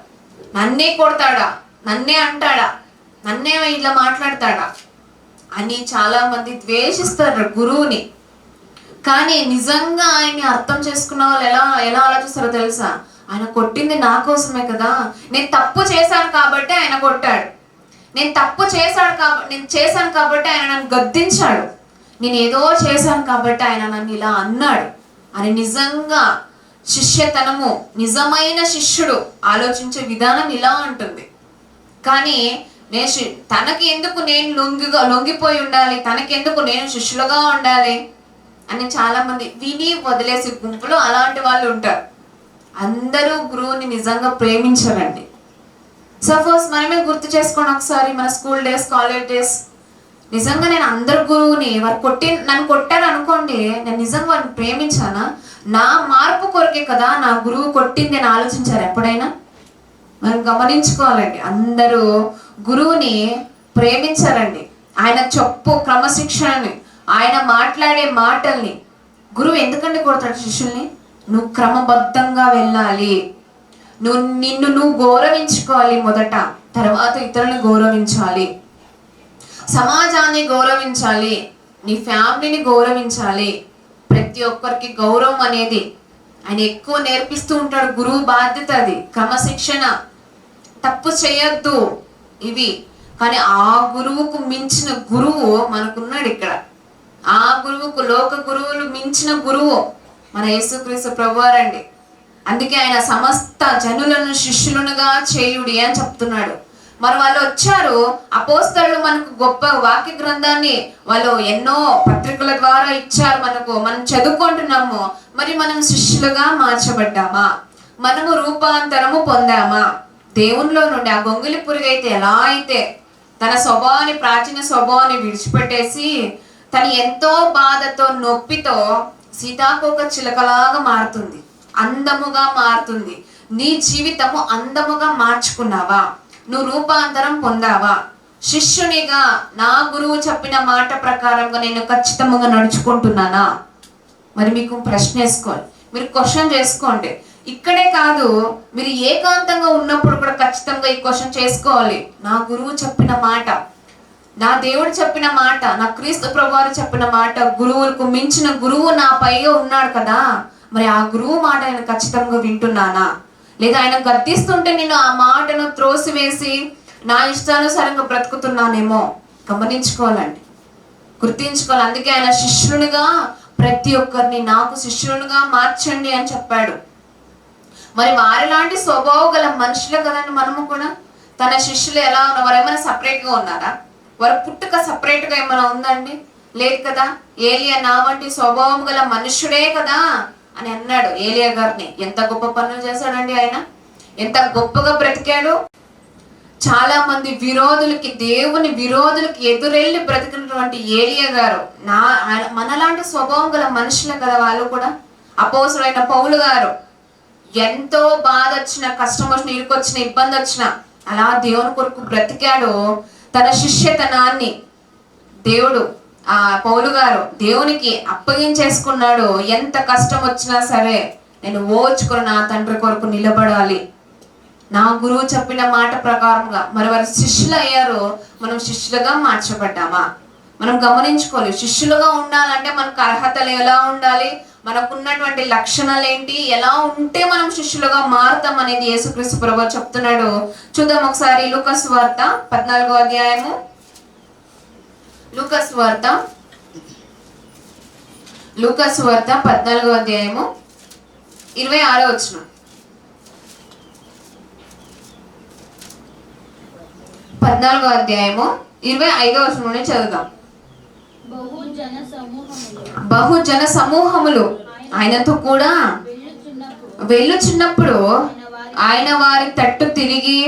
[SPEAKER 2] నన్నే కొడతాడా, నన్నే అంటాడా, నన్నే ఇలా మాట్లాడతాడా అని చాలా మంది ద్వేషిస్తారు గురువుని. కానీ నిజంగా ఆయన్ని అర్థం చేసుకున్న వాళ్ళు ఎలా ఎలా ఆలోచిస్తారో తెలుసా? ఆయన కొట్టింది నా కోసమే కదా, నేను తప్పు చేశాను కాబట్టి ఆయన కొట్టాడు, నేను చేశాను కాబట్టి ఆయన నన్ను గద్దించాడు, నేను ఏదో చేశాను కాబట్టి ఆయన నన్ను ఇలా అన్నాడు అని నిజంగా శిష్యతనము, నిజమైన శిష్యుడు ఆలోచించే విధానం ఇలా ఉంటుంది. కానీ తనకి ఎందుకు నేను లొంగిపోయి ఉండాలి, తనకెందుకు నేను శిష్యులుగా ఉండాలి అని చాలా మంది విని వదిలేసి గుంపులో అలాంటి వాళ్ళు ఉంటారు. అందరూ గురువుని నిజంగా ప్రేమించరండి. సపోజ్ మనమే గుర్తు చేసుకోండి ఒకసారి, మన స్కూల్ డేస్, కాలేజ్ డేస్. నిజంగా నేను అందరు గురువుని నన్ను కొట్టారు అనుకోండి, నేను నిజంగా వారిని ప్రేమించానా? నా మార్పు కొరకే కదా నా గురువు కొట్టింది అని ఆలోచించారు ఎప్పుడైనా? మనం గమనించుకోవాలండి. అందరూ గురువుని ప్రేమించారండి. ఆయన చెప్పు క్రమశిక్షణని, ఆయన మాట్లాడే మాటల్ని. గురువు ఎందుకంటే కొడతాడు శిష్యుల్ని? నువ్వు క్రమబద్ధంగా వెళ్ళాలి, నిన్ను గౌరవించుకోవాలి మొదట, తర్వాత ఇతరులను గౌరవించాలి, సమాజాన్ని గౌరవించాలి, నీ ఫ్యామిలీని గౌరవించాలి. ప్రతి ఒక్కరికి గౌరవం అనేది ఆయన ఎక్కువ నేర్పిస్తూ ఉంటాడు. గురువు బాధ్యత అది, క్రమశిక్షణ, తప్పు చేయొద్దు ఇవి. కానీ ఆ గురువుకు మించిన గురువు మనకున్నాడు ఇక్కడ. ఆ గురువుకు, లోక గురువులు మించిన గురువు మన యేసుక్రీస్తు ప్రభువారండి. అందుకే ఆయన సమస్త జనులను శిష్యులుగా చేయుడి అని చెప్తున్నాడు. మరి వాళ్ళు వచ్చారు, అపోస్తలులు మనకు గొప్ప వాక్య గ్రంథాన్ని వాళ్ళు ఎన్నో పత్రికల ద్వారా ఇచ్చారు మనం చదువుకుంటున్నాము. మరి మనం శిష్యులుగా మార్చబడ్డామా? మనము రూపాంతరము పొందామా? దేవునిలో నుండి ఆ గొంగిలి పురుగు అయితే ఎలా అయితే తన స్వభావాన్ని, ప్రాచీన స్వభావాన్ని విడిచిపెట్టేసి తను ఎంతో బాధతో, నొప్పితో సీతాకోక చిలకలాగా మారుతుంది, అందముగా మారుతుంది. నీ జీవితము అందముగా మార్చుకున్నావా? నువ్వు రూపాంతరం పొందావా? శిష్యునిగా నా గురువు చెప్పిన మాట ప్రకారంగా నేను ఖచ్చితంగా నడుచుకుంటున్నానా? మరి మీకు ప్రశ్న వేసుకోవాలి, మీరు క్వశ్చన్ చేసుకోండి. ఇక్కడే కాదు, మీరు ఏకాంతంగా ఉన్నప్పుడు కూడా ఖచ్చితంగా ఈ క్వశ్చన్ చేసుకోవాలి. నా గురువు చెప్పిన మాట, నా దేవుడు చెప్పిన మాట, నా క్రీస్తు ప్రభువారు చెప్పిన మాట, గురువులకు మించిన గురువు నా పైగా ఉన్నాడు కదా, మరి ఆ గురువు మాట నేను ఖచ్చితంగా వింటున్నానా? లేదా ఆయన గద్దిస్తుంటే నేను ఆ మాటను త్రోసివేసి నా ఇష్టానుసారంగా బ్రతుకుతున్నానేమో? గమనించుకోవాలండి, గుర్తించుకోవాలి. అందుకే ఆయన శిష్యునిగా ప్రతి ఒక్కరిని నాకు శిష్యునిగా మార్చండి అని చెప్పాడు. మరి వారిలాంటి స్వభావం గల మనుషులే కదండి మనము కూడా. తన శిష్యులు ఎలా ఉన్నారు? వారు ఏమైనా సపరేట్గా ఉన్నారా? వారి పుట్టుక సపరేట్గా ఏమైనా ఉందండి? లేదు కదా. ఏలియా నా వంటి స్వభావం గల మనుష్యుడే కదా అని అన్నాడు ఏలియా గారిని. ఎంత గొప్ప పనులు చేశాడండి ఆయన, ఎంత గొప్పగా బ్రతికాడు. చాలా మంది విరోధులకి, దేవుని విరోధులకి ఎదురెళ్ళి బ్రతికినటువంటి ఏలియా గారు మనలాంటి స్వభావం గల మనుషులే కదా వాళ్ళు కూడా. అపోస్తులైన పౌలు గారు ఎంతో బాధ వచ్చిన, కష్టం వచ్చిన, ఇరుకొచ్చిన, ఇబ్బంది వచ్చిన అలా దేవుని కొరకు బ్రతికాడు. తన శిష్యతనాన్ని దేవుడు, ఆ పౌలు గారు దేవునికి అప్పగించేసుకున్నాడు. ఎంత కష్టం వచ్చినా సరే నేను ఓర్చుకొని నా తండ్రి కొరకు నిలబడాలి, నా గురువు చెప్పిన మాట ప్రకారంగా. మరి వారు శిష్యులు అయ్యారు, మనం శిష్యులుగా మార్చబడ్డామా? మనం గమనించుకోవాలి. శిష్యులుగా ఉండాలంటే మనకు అర్హతలు ఎలా ఉండాలి, మనకున్నటువంటి లక్షణాలు ఏంటి, ఎలా ఉంటే మనం శిష్యులుగా మారుతాం అనేది యేసుక్రీస్తు ప్రభువు చెప్తున్నాడు. చూద్దాం ఒకసారి లూకా సువార్త 14వ అధ్యాయము. లూకా సువార్త 14వ అధ్యాయము 26వ వచనం. 14వ అధ్యాయము 25వ వచనం నుండి చదువుదాం. బహుజన సమూహములు ఆయనతో కూడా వెళ్ళుచున్నప్పుడు ఆయన వారి తట్టు తిరిగి,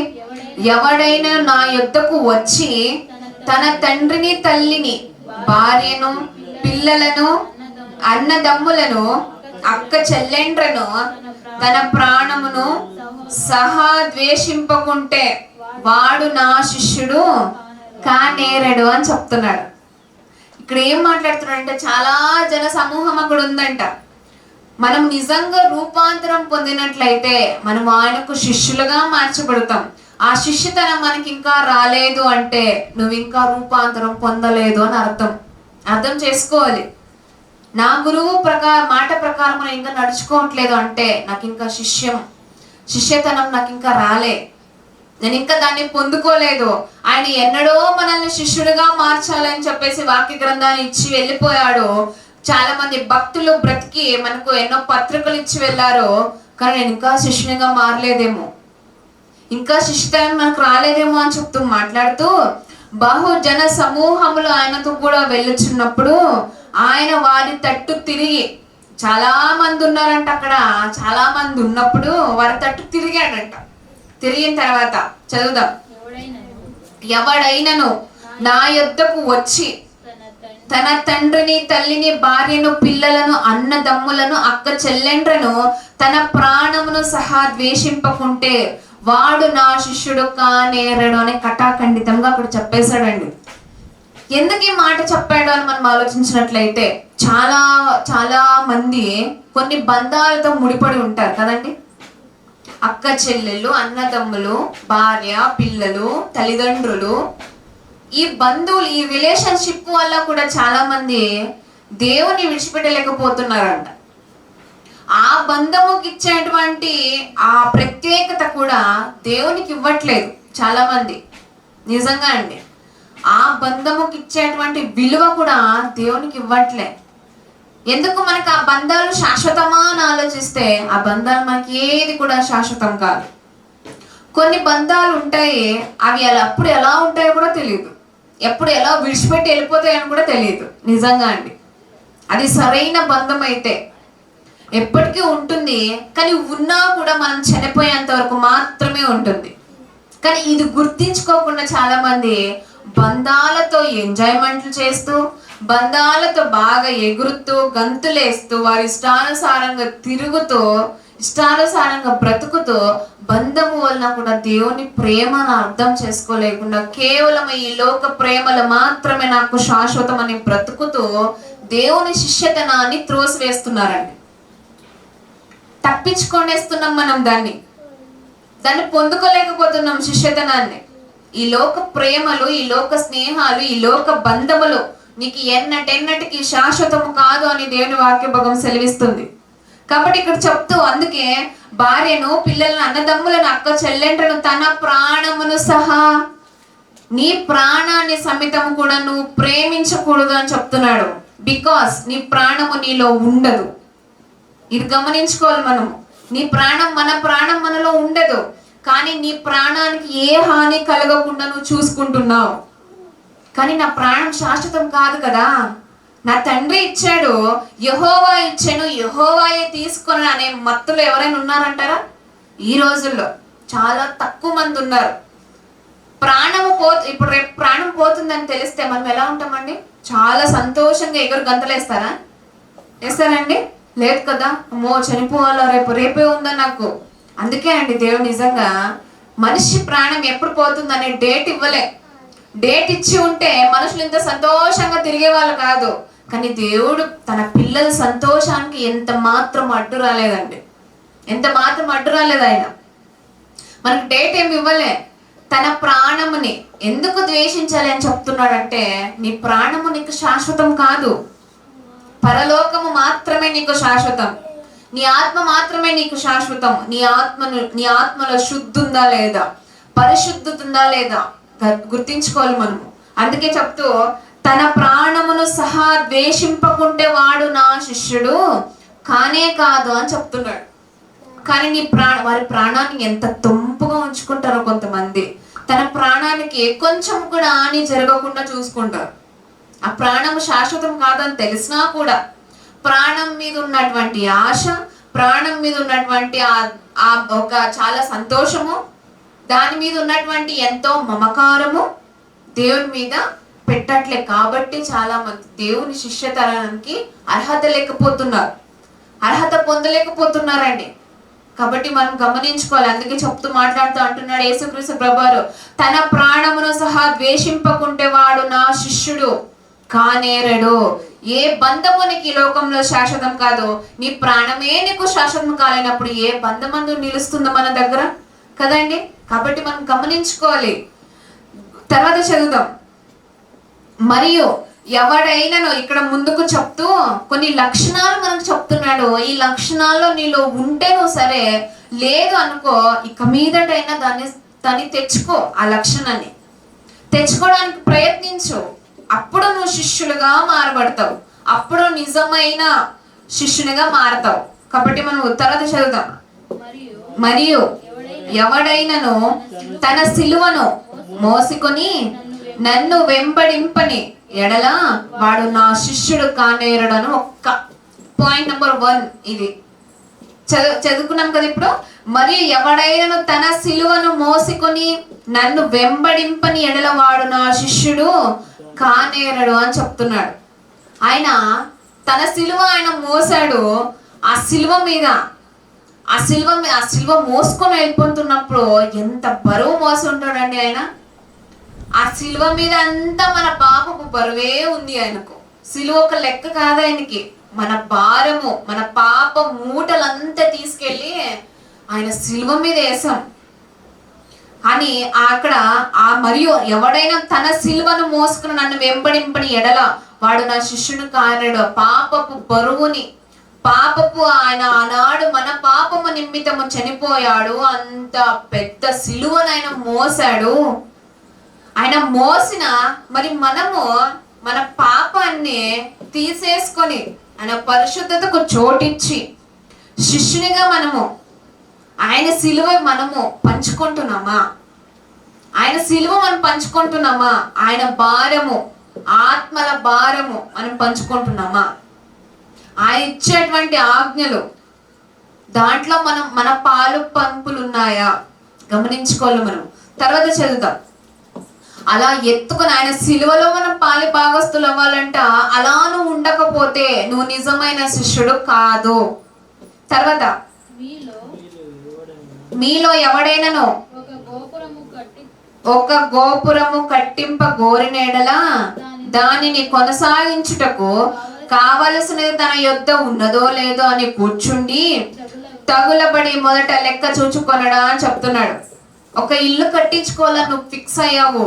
[SPEAKER 2] ఎవడైనా నా యొద్దకు వచ్చి తన తండ్రిని తల్లిని భార్యను, పిల్లలను, అన్నదమ్ములను, అక్క చెల్లెండ్రను, తన ప్రాణమును సహా ద్వేషింపకుంటే వాడు నా శిష్యుడు కానేరడు అని చెప్తున్నాడు. ఇక్కడ ఏం మాట్లాడుతున్నాడు అంటే, చాలా జన సమూహం అక్కడ ఉందంట. మనం నిజంగా రూపాంతరం పొందినట్లయితే మనం ఆయనకు శిష్యులుగా మార్చబడతాం. ఆ శిష్యతనం మనకి ఇంకా రాలేదు అంటే నువ్వు ఇంకా రూపాంతరం పొందలేదు అని అర్థం చేసుకోవాలి. నా గురువు మాట ప్రకారం నేను ఇంకా నడుచుకోవట్లేదు అంటే నాకు ఇంకా శిష్యతనం నాకు ఇంకా రాలే, నేను ఇంకా దాన్ని పొందుకోలేదు. ఆయన ఎన్నడో మనల్ని శిష్యుడిగా మార్చాలని చెప్పేసి వాక్య గ్రంథాన్ని ఇచ్చి వెళ్ళిపోయాడు. చాలా మంది భక్తులు బ్రతికి మనకు ఎన్నో పత్రికలు ఇచ్చి వెళ్ళారు, కానీ నేను ఇంకా శిష్యునిగా మారలేదేమో, ఇంకా శిష్యతనం మనకు రాలేదేమో అని చెప్తూ మాట్లాడుతూ, బహుజన సమూహములు ఆయనతో కూడా వెళ్ళుచున్నప్పుడు ఆయన వారి తట్టు తిరిగి, చాలా మంది ఉన్నారంట అక్కడ, చాలా మంది ఉన్నప్పుడు వారి తట్టు తిరిగాడంట. తిరిగిన తర్వాత చదువుదాం. ఎవడైనను నా యొద్దకు వచ్చి తన తండ్రిని, తల్లిని, భార్యను, పిల్లలను, అన్నదమ్ములను, అక్క చెల్లెండ్రను, తన ప్రాణమును సహా ద్వేషింపకుంటే వాడు నా శిష్యుడు కానేరడు అని కటాఖండితంగా అక్కడ చెప్పేశాడండి. ఎందుకు ఈ మాట చెప్పాడు అని మనం ఆలోచించినట్లయితే, చాలా చాలా మంది కొన్ని బంధాలతో ముడిపడి ఉంటారు కదండి. అక్క చెల్లెళ్ళు, అన్నదమ్ములు, భార్య, పిల్లలు, తల్లిదండ్రులు, ఈ బంధువులు, ఈ రిలేషన్షిప్ వల్ల కూడా చాలా మంది దేవుని విడిచిపెట్టలేకపోతున్నారంట. ఆ బంధముకి ఇచ్చేటువంటి ఆ ప్రత్యేకత కూడా దేవునికి ఇవ్వట్లేదు చాలా మంది. నిజంగా అండి, ఆ బంధముకి ఇచ్చేటువంటి విలువ కూడా దేవునికి ఇవ్వట్లే. ఎందుకు? మనకు ఆ బంధాలు శాశ్వతమా అని ఆలోచిస్తే ఆ బంధాలు మనకి ఏది కూడా శాశ్వతం కాదు. కొన్ని బంధాలు ఉంటాయి, అవి అప్పుడు ఎలా ఉంటాయో కూడా తెలియదు, ఎప్పుడు ఎలా విడిచిపెట్టి వెళ్ళిపోతాయని కూడా తెలియదు. నిజంగా అండి, అది సరైన బంధం అయితే ఎప్పటికీ ఉంటుంది, కానీ ఉన్నా కూడా మనం చనిపోయేంత వరకు మాత్రమే ఉంటుంది. కానీ ఇది గుర్తించుకోకుండా చాలా మంది బంధాలతో ఎంజాయ్మెంట్లు చేస్తూ, బంధాలతో బాగా ఎగురుతూ, గంతులేస్తూ, వారి ఇష్టానుసారంగా తిరుగుతూ, ఇష్టానుసారంగా బ్రతుకుతూ, బంధము వలన కూడా దేవుని ప్రేమను అర్థం చేసుకోలేకుండా కేవలం ఈ లోక ప్రేమలు మాత్రమే నాకు శాశ్వతం అని బ్రతుకుతూ దేవుని శిష్యతనాన్ని త్రోసివేస్తున్నారండి. తప్పించుకొనేస్తున్నాం మనం, దాన్ని పొందుకోలేకపోతున్నాం శిష్యతనాన్ని. ఈ లోక ప్రేమలు, ఈ లోక స్నేహాలు, ఈ లోక బంధములు నీకు ఎన్నటెన్నటికి శాశ్వతము కాదు అని దేవుని వాక్య భాగం సెలవిస్తుంది. కాబట్టి ఇక్కడ చెప్తూ, అందుకే భార్యను, పిల్లలను, అన్నదమ్ములను, అక్క చెల్లెండ్రను, తన ప్రాణమును సహా, నీ ప్రాణాన్ని సమితము కూడా నువ్వు ప్రేమించకూడదు అని చెప్తున్నాడు. బికాస్ నీ ప్రాణము నీలో ఉండదు. ఇది గమనించుకోవాలి మనము. నీ ప్రాణం, మన ప్రాణం మనలో ఉండదు, కానీ నీ ప్రాణానికి ఏ హాని కలగకుండా నువ్వు చూసుకుంటున్నావు. కానీ నా ప్రాణం శాశ్వతం కాదు కదా, నా తండ్రి ఇచ్చాడు, యెహోవా ఇచ్చాను, యెహోవాయే తీసుకొని అనే మత్తులు ఎవరైనా ఉన్నారంటారా? ఈ రోజుల్లో చాలా తక్కువ మంది ఉన్నారు. ఇప్పుడు రేపు ప్రాణం పోతుందని తెలిస్తే మనం ఎలా ఉంటామండి? చాలా సంతోషంగా ఎగురు గంతలేస్తారా? వేస్తారండి? లేదు కదా, అమ్మో చనిపోవాలా, రేపే ఉందా నాకు. అందుకే అండి, దేవుడు నిజంగా మనిషి ప్రాణం ఎప్పుడు పోతుందనే డేట్ ఇవ్వలే. డేట్ ఇచ్చి ఉంటే మనుషులు ఇంత సంతోషంగా తిరిగే వాళ్ళు కాదు. కానీ దేవుడు తన పిల్లల సంతోషానికి ఎంత మాత్రం అడ్డు రాలేదండి, ఎంత మాత్రం అడ్డు రాలేదు. ఆయన మనకు డేట్ ఏమి ఇవ్వలే. తన ప్రాణముని ఎందుకు ద్వేషించాలి అని చెప్తున్నాడంటే, నీ ప్రాణము నీకు శాశ్వతం కాదు, పరలోకము మాత్రమే నీకు శాశ్వతం, నీ ఆత్మ మాత్రమే నీకు శాశ్వతం. నీ ఆత్మలో శుద్ధి ఉందా లేదా, పరిశుద్ధత ఉందా లేదా గుర్తించుకోవాలి మనము. అందుకే చెప్తూ, తన ప్రాణమును సహా ద్వేషింపకుంటే వాడు నా శిష్యుడు కానే కాదు అని చెప్తున్నాడు. కానీ వారి ప్రాణాన్ని ఎంత తొంపుగా ఉంచుకుంటారో కొంతమంది. తన ప్రాణానికి కొంచెం కూడా హాని జరగకుండా చూసుకుంటారు. ఆ ప్రాణము శాశ్వతం కాదని తెలిసినా కూడా ప్రాణం మీద ఉన్నటువంటి ఆశ, ప్రాణం మీద ఉన్నటువంటి ఆ ఒక చాలా సంతోషము, దాని మీద ఉన్నటువంటి ఎంతో మమకారము దేవుని మీద పెట్టట్లే. కాబట్టి చాలా మంది దేవుని శిష్యతనానికి అర్హత లేకపోతున్నారు, అర్హత పొందలేకపోతున్నారండి. కాబట్టి మనం గమనించుకోవాలి. అందుకే చెప్తూ మాట్లాడుతూ అంటున్నాడు యేసుక్రీస్తు ప్రభువారు, తన ప్రాణమును సహా ద్వేషింపకుంటే వాడు నా శిష్యుడు కానేరడు. ఏ బంధము నీకు ఈ లోకంలో శాశ్వతం కాదు. నీ ప్రాణమే నీకు శాశ్వతం కాలేనప్పుడు ఏ బంధమందు నిలుస్తుందో మన దగ్గర కదండి. కాబట్టి మనం గమనించుకోవాలి. తర్వాత చదువుదాం. మరియు ఎవడైనాను, ఇక్కడ ముందుకు చెప్తూ కొన్ని లక్షణాలు మనకు చెప్తున్నాడు. ఈ లక్షణాల్లో నీలో ఉంటే నువ్వు సరే, లేదు అనుకో, ఇక మీదటైనా దాన్ని తెచ్చుకో. ఆ లక్షణాన్ని తెచ్చుకోవడానికి ప్రయత్నించు. అప్పుడు నువ్వు శిష్యులుగా మారబడతావు, అప్పుడు నిజమైన శిష్యునిగా మారతావు. కాబట్టి మనం తర్వాత చదువుదాం. మరియు ఎవడైనను తన సిలువను మోసుకొని నన్ను వెంబడింపని ఎడల వాడు నా శిష్యుడు కానేరడను. ఒక్క పాయింట్ నెంబర్ 1 ఇది చదువుకున్నాం కదా ఇప్పుడు. మరియు ఎవడైనను తన సిలువను మోసుకొని నన్ను వెంబడింపని ఎడల వాడు నా శిష్యుడు కానేరడు అని చెప్తున్నాడు. ఆయన తన సిలువ ఆయన మోసాడు. ఆ సిలువ మోసుకొని వెళ్ళిపోతున్నప్పుడు ఎంత బరువు మోసి ఉంటాడండి ఆయన. ఆ సిలువ మీద అంతా మన పాపపు బరువే ఉంది ఆయనకు. సిలువ ఒక లెక్క కాదు ఆయనకి. మన భారము, మన పాప మూటలంతా తీసుకెళ్ళి ఆయన సిలువ మీద వేసాం అని అక్కడ. మరియు ఎవడైనా తన సిలువను మోసుకుని నన్ను వెంబడింపని ఎడల వాడు నా శిష్యుని కానడు. పాపపు బరువుని, ఆయన ఆనాడు మన పాపము నిమిత్తము చనిపోయాడు. అంత పెద్ద సిలువను ఆయన మోసాడు. ఆయన మోసిన మరి మనము మన పాపాన్ని తీసేసుకొని ఆయన పరిశుద్ధతకు చోటిచ్చి శిష్యునిగా మనము ఆయన సిలువ మనము పంచుకుంటున్నామా? ఆయన సిలువ మనం పంచుకుంటున్నామా? ఆయన భారము, ఆత్మల భారము మనం పంచుకుంటున్నామా? ఆయన ఇచ్చేటువంటి ఆజ్ఞలు దాంట్లో మన పాలు పంపులు ఉన్నాయా? గమనించుకోవాలి మనం. తర్వాత చదువుతాం. అలా ఎత్తుకుని ఆయన సిలువలో మనం పాలి భాగస్తులు అవ్వాలంట. అలా నువ్వు ఉండకపోతే నువ్వు నిజమైన శిష్యుడు కాదు. తర్వాత మీలో ఎవడైనాను ఒక గోపురము కట్టింప గోరినేడలా దానిని కొనసాగించుటకు కావలసినది తన యొద్ద ఉన్నదో లేదో అని కూర్చుండి తగులబడి మొదట లెక్క చూచుకొనడా అని చెప్తున్నాడు. ఒక ఇల్లు కట్టించుకోవాలని నువ్వు ఫిక్స్ అయ్యావు,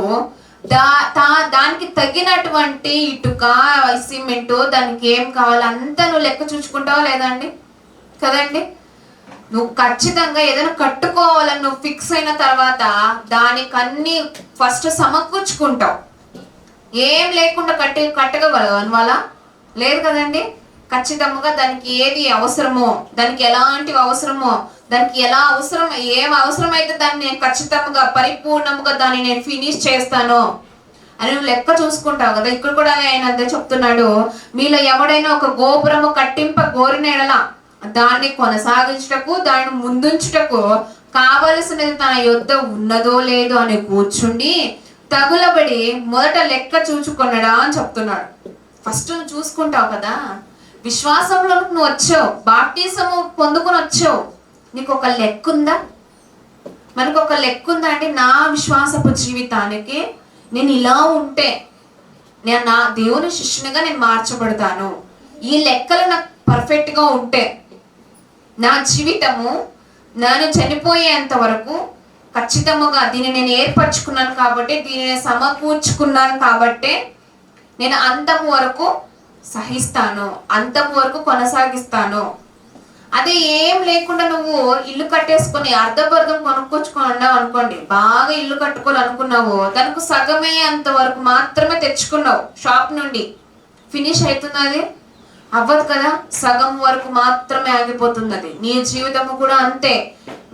[SPEAKER 2] దానికి తగినటువంటి ఇటుక, సిమెంటు, దానికి ఏం కావాలి అంతా నువ్వు లెక్క చూచుకుంటావా లేదండి? కదండి. నువ్వు ఖచ్చితంగా ఏదైనా కట్టుకోవాలని నువ్వు ఫిక్స్ అయిన తర్వాత దానికన్నీ ఫస్ట్ సమకూర్చుకుంటావు. ఏం లేకుండా కట్టగలవు అనివాలా? లేదు కదండి. ఖచ్చితంగా దానికి ఏది అవసరమో, దానికి ఎలాంటివి అవసరమో, దానికి ఏం అవసరమైతే దాన్ని నేను ఖచ్చితంగా పరిపూర్ణంగా దాన్ని నేను ఫినిష్ చేస్తాను అని నువ్వు లెక్క చూసుకుంటావు కదా. ఇక్కడ కూడా ఆయన అదే చెప్తున్నాడు. మీలో ఎవడైనా ఒక గోపురము కట్టింప గోరినేడలా దాన్ని కొనసాగించుటకు, దాన్ని ముందుంచుటకు కావలసినది తన యొద్ద ఉన్నదో లేదో అని కూర్చుండి తగులబడి మొదట లెక్క చూచుకొనడా అని చెప్తున్నాడు. ఫస్ట్ నువ్వు చూసుకుంటావు కదా. విశ్వాసంలో నువ్వు వచ్చావు, బాప్టిజము పొందుకొని వచ్చావు, నీకు ఒక లెక్క ఉందా? మనకు ఒక లెక్క ఉందా అంటే, నా విశ్వాసపు జీవితానికి నేను ఇలా ఉంటే నేను నా దేవుని శిష్యునిగా నేను మార్చబడతాను, ఈ లెక్కలు నాకు పర్ఫెక్ట్గా ఉంటే నా జీవితము నేను చనిపోయేంత వరకు ఖచ్చితంగా దీన్ని నేను ఏర్పరచుకున్నాను కాబట్టి, దీనిని సమకూర్చుకున్నాను కాబట్టి నేను అంతము వరకు సహిస్తాను, అంతము వరకు కొనసాగిస్తాను. అదే ఏం లేకుండా నువ్వు ఇల్లు కట్టేసుకొని అర్ధబర్ధం కొనుక్కొచ్చుకున్నావు అనుకోండి, బాగా ఇల్లు కట్టుకోవాలనుకున్నావు, దానికి సగమే అంత వరకు మాత్రమే తెచ్చుకున్నావు షాప్ నుండి, ఫినిష్ అవుతుంది అది అవ్వదు కదా. సగం వరకు మాత్రమే ఆగిపోతుంది అది. నీ జీవితము కూడా అంతే.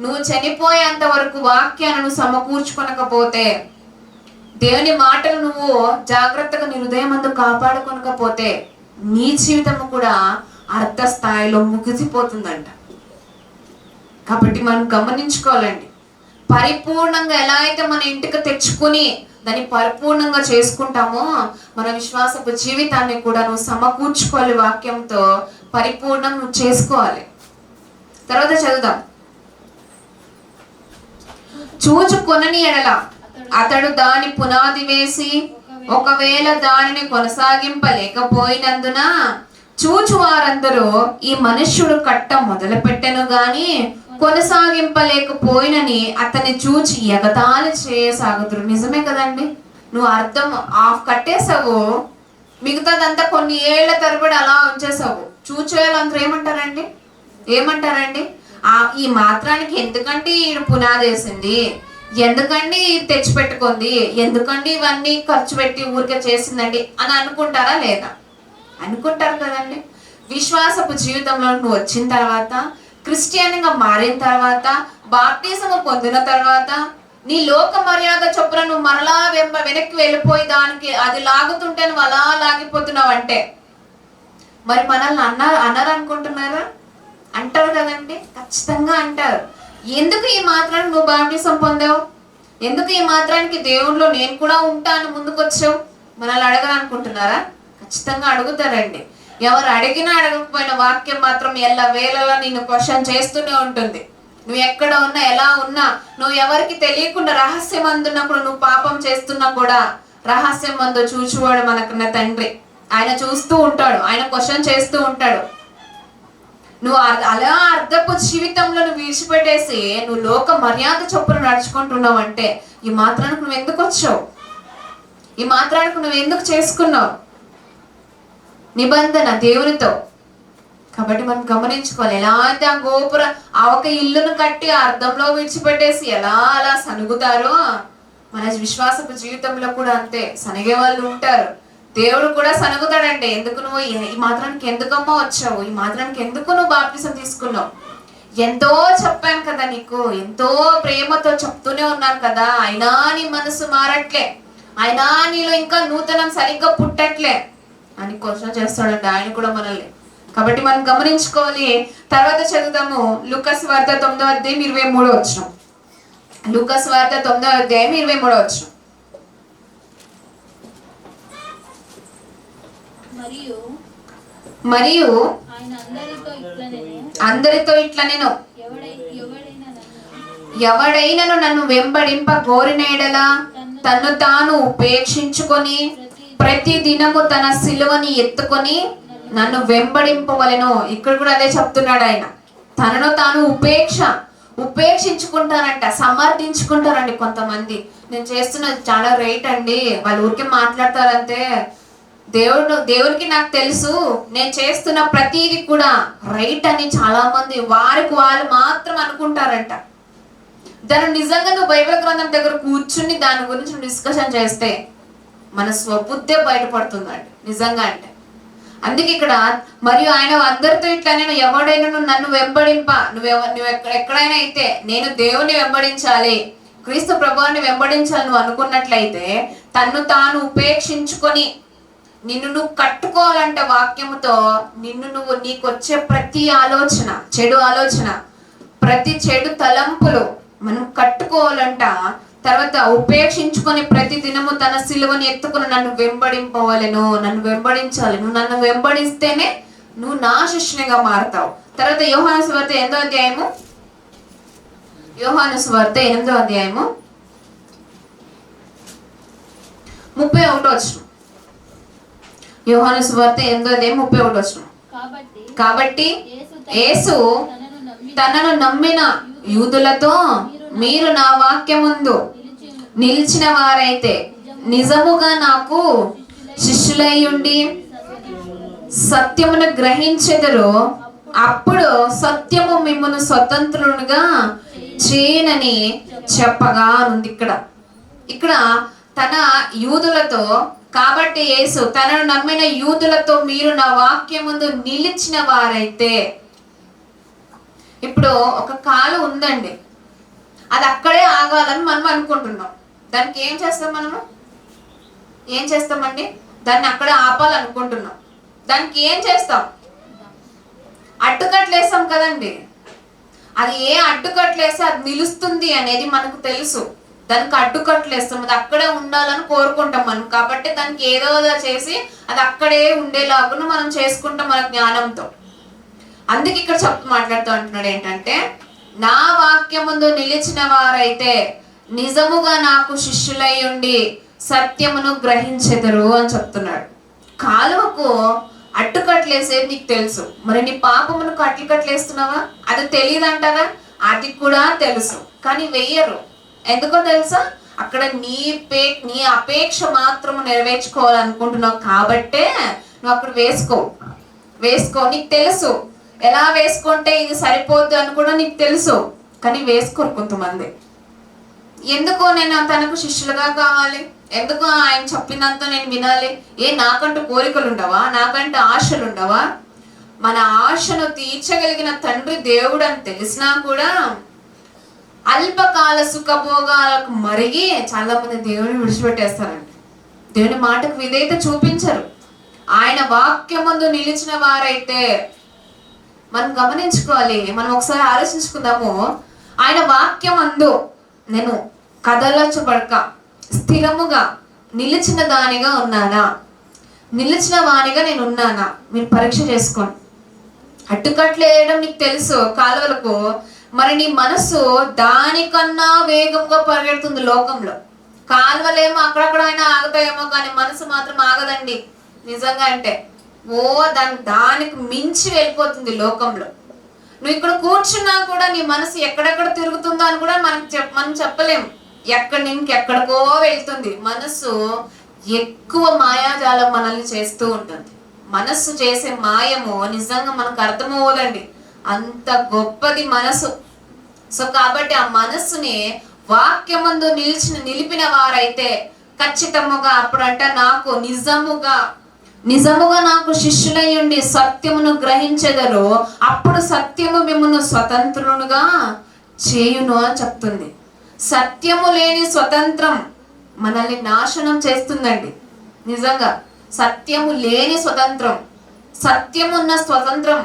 [SPEAKER 2] నువ్వు చనిపోయేంత వరకు వాక్యాన్ని నువ్వు సమకూర్చుకొనకపోతే, దేవుని మాటలు నువ్వు జాగ్రత్తగా నీ హృదయం అందు కాపాడుకొనకపోతే నీ జీవితము కూడా అర్ధ స్థాయిలో ముగిసిపోతుందంట. కాబట్టి మనం గమనించుకోవాలండి. పరిపూర్ణంగా ఎలా అయితే మన ఇంటికి తెచ్చుకుని దాన్ని పరిపూర్ణంగా చేసుకుంటామో మన విశ్వాసపు జీవితాన్ని కూడా నువ్వు సమకూర్చుకోవాలి, వాక్యంతో పరిపూర్ణం నువ్వు చేసుకోవాలి. తర్వాత చదువుదాం. చూచుకొనని ఎడల అతడు దాని పునాది వేసి ఒకవేళ దానిని కొనసాగింపలేకపోయినందున చూచు వారందరూ ఈ మనుష్యుడు కట్ట మొదలు పెట్టెను గాని కొనసాగింపలేకపోయినని అతన్ని చూచి ఎగతాళి చేయసాగుతురు. నిజమే కదండి, నువ్వు అర్థం కట్టేసావు, మిగతాదంతా కొన్ని ఏళ్ల తరబడి అలా ఉంచేసావు. చూచేయాలందరూ ఏమంటారండి? ఈ మాత్రానికి ఎందుకంటే ఈడు పునాది వేసింది, ఎందుకండి తెచ్చిపెట్టుకుంది, ఎందుకండి ఇవన్నీ ఖర్చు పెట్టి ఊరికే చేసిందండి అని అనుకుంటారా లేదా? అనుకుంటారు కదండి. విశ్వాసపు జీవితంలో నువ్వు వచ్చిన తర్వాత, క్రిస్టియన్గా మారిన తర్వాత, బాప్టిజము పొందిన తర్వాత, నీ లోక మర్యాద చొప్పున నువ్వు మరలా వెనక్కి వెళ్ళిపోయి దానికి అది లాగుతుంటే నువ్వు అలా లాగిపోతున్నావు అంటే మరి మనల్ని అన్నారు అనుకుంటున్నారా? అంటారు కదండి, ఖచ్చితంగా అంటారు. ఎందుకు ఈ మాత్రానికి నువ్వు బాప్టిజం పొందావు, ఎందుకు ఈ మాత్రానికి దేవుళ్ళో నేను కూడా ఉంటాను ముందుకు వచ్చావు, మనల్ని అడగాలనుకుంటున్నారా? ఖచ్చితంగా అడుగుతారండి. ఎవరు అడిగినా అడగకపోయిన వాక్యం మాత్రం ఎల్ల వేళలా నిన్ను క్వశ్చన్ చేస్తూనే ఉంటుంది. నువ్వు ఎక్కడ ఉన్నా, ఎలా ఉన్నా, నువ్వు ఎవరికి తెలియకుండా రహస్యం అందున్నప్పుడు నువ్వు పాపం చేస్తున్నా కూడా రహస్యం అందు చూచువాడు మనకున్న తండ్రి. ఆయన చూస్తూ ఉంటాడు, ఆయన క్వశ్చన్ చేస్తూ ఉంటాడు. నువ్వు అలా అర్ధపు జీవితంలో నువ్వు విడిచిపెట్టేసి నువ్వు లోక మర్యాద చొప్పున నడుచుకుంటున్నావు అంటే ఈ మాత్రానికి నువ్వు ఎందుకు వచ్చావు, ఈ మాత్రానికి నువ్వు ఎందుకు చేసుకున్నావు నిబంధన దేవునితో? కాబట్టి మనం గమనించుకోవాలి. ఎలా అయితే ఆ ఒక ఇల్లును కట్టి అర్థంలో విడిచిపెట్టేసి ఎలా అలా సనుగుతారో మన విశ్వాసపు జీవితంలో కూడా అంతే సనిగే వాళ్ళు ఉంటారు. దేవుడు కూడా సనుగుతాడంటే, ఎందుకు నువ్వు ఈ మాత్రానికి ఎందుకమ్మా వచ్చావు, ఈ మాత్రానికి ఎందుకు నువ్వు బాప్టిజం తీసుకున్నావు, ఎంతో చెప్పాను కదా నీకు, ఎంతో ప్రేమతో చెప్తూనే ఉన్నాను కదా, అయినా నీ మనసు మారట్లే, అయినా నీలో ఇంకా నూతనం సరిగ్గా పుట్టట్లే అని క్వశ్చన్ చేస్తాడండి ఆయన కూడా మనల్ని. కాబట్టి మనం గమనించుకోవాలి. తర్వాత చదువుతాము లూకా సువార్త 9వ అధ్యాయం 23వ వచనం. లూకా సువార్త 9వ అధ్యాయం 23వ వచనం. మరియు అందరితో ఇట్లా నేను ఎవడైనను నన్ను వెంబడింప కోరిన ఎడల తన్ను తాను ఉపేక్షించుకొని ప్రతి దినము తన సిలువని ఎత్తుకొని నన్ను వెంబడింపవలెను. ఇక్కడ కూడా అదే చెప్తున్నాడు ఆయన. తనను తాను ఉపేక్షించుకుంటారంట, సమర్థించుకుంటారండి. కొంతమంది నేను చేస్తున్నది చాలా రైట్ అండి, వాళ్ళు ఊరికే మాట్లాడతారంతే, దేవునికి నాకు తెలుసు, నేను చేస్తున్న ప్రతిదీ కూడా రైట్ అని చాలా మంది వారికి వాళ్ళు మాత్రం అనుకుంటారంట. దాన్ని నిజంగా నువ్వు బైబిల్ గ్రంథం దగ్గర కూర్చుని దాని గురించి డిస్కషన్ చేస్తే మన స్వబుద్ధే బయటపడుతుందండి నిజంగా. అంటే అందుకే ఇక్కడ మరియు ఆయన అందరితో ఇట్లా నేను ఎవడైనా నన్ను వెంబడింప, నువ్వు ఎక్కడైనా అయితే నేను దేవుని వెంబడించాలి, క్రీస్తు ప్రభువుని వెంబడించాలి నువ్వు అనుకున్నట్లయితే తన్ను తాను ఉపేక్షించుకొని నిన్ను నువ్వు కట్టుకోవాలంటే వాక్యముతో నీకు వచ్చే ప్రతి ఆలోచన, చెడు ఆలోచన, ప్రతి చెడు తలంపులు మనం కట్టుకోవాలంట. తర్వాత ఉపేక్షించుకొని ప్రతి దినము తన సిలువని ఎత్తుకుని నన్ను వెంబడింపవలెను, నన్ను వెంబడించాలి. నువ్వు నన్ను వెంబడిస్తేనే నువ్వు నా శిష్యునిగా మారుతావు. తర్వాత యోహాను సువార్త 8వ అధ్యాయము, యోహాను సువార్త 8వ అధ్యాయము 31వ వచనం. యోహాను సువార్త 8వ అధ్యాయం 31వ వచనం. కాబట్టి యేసు తనను నమ్మిన యూదులతో మీరు నా వాక్యముందు నిలిచిన వారైతే నిజముగా నాకు శిష్యులై ఉండి సత్యమును గ్రహించెదరు, అప్పుడు సత్యము మిమ్మును స్వతంత్రులుగా చేయనని చెప్పగా ఉంది. ఇక్కడ తన యూదులతో, కాబట్టి యేసు తనను నమ్మిన యూదులతో మీరు నా వాక్యముందు నిలిచిన వారైతే. ఇప్పుడు ఒక కాలు ఉందండి, అది అక్కడే ఆగాలని మనం అనుకుంటున్నాం. దానికి ఏం చేస్తామండి? దాన్ని అక్కడే ఆపాలనుకుంటున్నాం. దానికి ఏం చేస్తాం? అడ్డుకట్లేస్తాం కదండి. అది ఏ అడ్డుకట్లేస్తే అది నిలుస్తుంది అనేది మనకు తెలుసు. దానికి అడ్డుకట్లు వేస్తాం, అది అక్కడే ఉండాలని కోరుకుంటాం మనం. కాబట్టి దానికి ఏదో చేసి అది అక్కడే ఉండేలాగా మనం చేసుకుంటాం మన జ్ఞానంతో. అందుకే ఇక్కడ మాట్లాడుతూ అంటున్నాడు ఏంటంటే, నా వాక్యముందు నిలిచిన వారైతే నిజముగా నాకు శిష్యులై ఉండి సత్యమును గ్రహించెదరు అని చెప్తున్నాడు. కాలువకు అడ్డుకట్లేసేది నీకు తెలుసు, మరి నీ పాపమునకు అడ్డుకట్లేస్తున్నావా? అది తెలియదు అంటారా? అది కూడా తెలుసు, కానీ వెయ్యరు. ఎందుకో తెలుసా? అక్కడ నీ అపేక్ష మాత్రము నెరవేర్చుకోవాలనుకుంటున్నావు కాబట్టే నువ్వు అక్కడ వేసుకో. నీకు తెలుసు ఎలా వేసుకుంటే ఇది సరిపోద్దు అని కూడా నీకు తెలుసు, కానీ వేసుకోరు కొంతమంది. ఎందుకో నేను తనకు శిష్యులుగా కావాలి, ఎందుకు ఆయన చెప్పినంత నేను వినాలి? నాకంటూ కోరికలు ఉండవా? నాకంటూ ఆశలు ఉండవా? మన ఆశను తీర్చగలిగిన తండ్రి దేవుడు అని తెలిసినా కూడా అల్పకాల సుఖభోగాలకు మరిగి చాలా మంది దేవుని విడిచిపెట్టేస్తారండి. దేవుని మాటకు విధేయత చూపించరు. ఆయన వాక్యమందు నిలిచిన వారైతే మనం గమనించుకోవాలి. మనం ఒకసారి ఆలోచించుకుందాము. ఆయన వాక్యమందు నేను కదలచబడక స్థిరముగా నిలిచిన దానిగా ఉన్నానా? నిలిచిన వానిగా నేను ఉన్నానా? మీరు పరీక్ష చేసుకోండి. అడ్డుకట్లేయడం నీకు తెలుసు కాలువలకు, మరి నీ మనసు దానికన్నా వేగంగా పరిగెడుతుంది లోకంలో. కాలువలేమో అక్కడక్కడ అయినా ఆగుతాయేమో, కానీ మనసు మాత్రం ఆగదండి. నిజంగా అంటే దానికి మించి వెళ్ళిపోతుంది లోకంలో. నువ్వు ఇక్కడ కూర్చున్నా కూడా నీ మనసు ఎక్కడెక్కడ తిరుగుతుందో అని కూడా మనం చెప్పలేము. ఎక్కడికో వెళ్తుంది. మనసు ఎక్కువ మాయాజాలం మనల్ని చేస్తూ ఉంటుంది. మనస్సు చేసే మాయము నిజంగా మనకు అర్థమవుదండి, అంత గొప్పది మనసు. సో కాబట్టి ఆ మనస్సుని వాక్యమందు నిలిపిన వారైతే ఖచ్చితముగా అప్పుడంట నాకు నిజముగా నాకు శిష్యులై ఉండి సత్యమును గ్రహించెదరు, అప్పుడు సత్యము మిమ్మును స్వతంత్రునుగా చేయును అని చెప్తుంది. సత్యము లేని స్వతంత్రం మనల్ని నాశనం చేస్తుందండి. నిజంగా సత్యము లేని స్వతంత్రం, సత్యమున్న స్వతంత్రం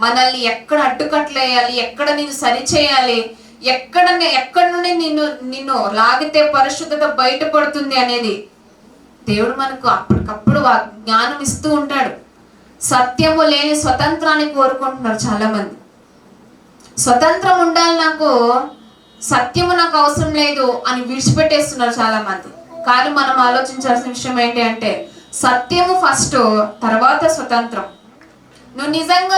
[SPEAKER 2] మనల్ని ఎక్కడ అడ్డుకట్లేయాలి, ఎక్కడ నిన్ను సరిచేయాలి, ఎక్కడ నుండి నిన్ను లాగితే పరిశుద్ధత బయటపడుతుంది అనేది దేవుడు మనకు అప్పటికప్పుడు జ్ఞానం ఇస్తూ ఉంటాడు. సత్యము లేని స్వతంత్రాన్ని కోరుకుంటున్నారు చాలా మంది. స్వతంత్రం ఉండాలి, నాకు సత్యము నాకు అవసరం లేదు అని విడిచిపెట్టేస్తున్నారు చాలా మంది. కానీ మనం ఆలోచించాల్సిన విషయం ఏంటి అంటే, సత్యము ఫస్ట్, తర్వాత స్వతంత్రం. నువ్వు నిజంగా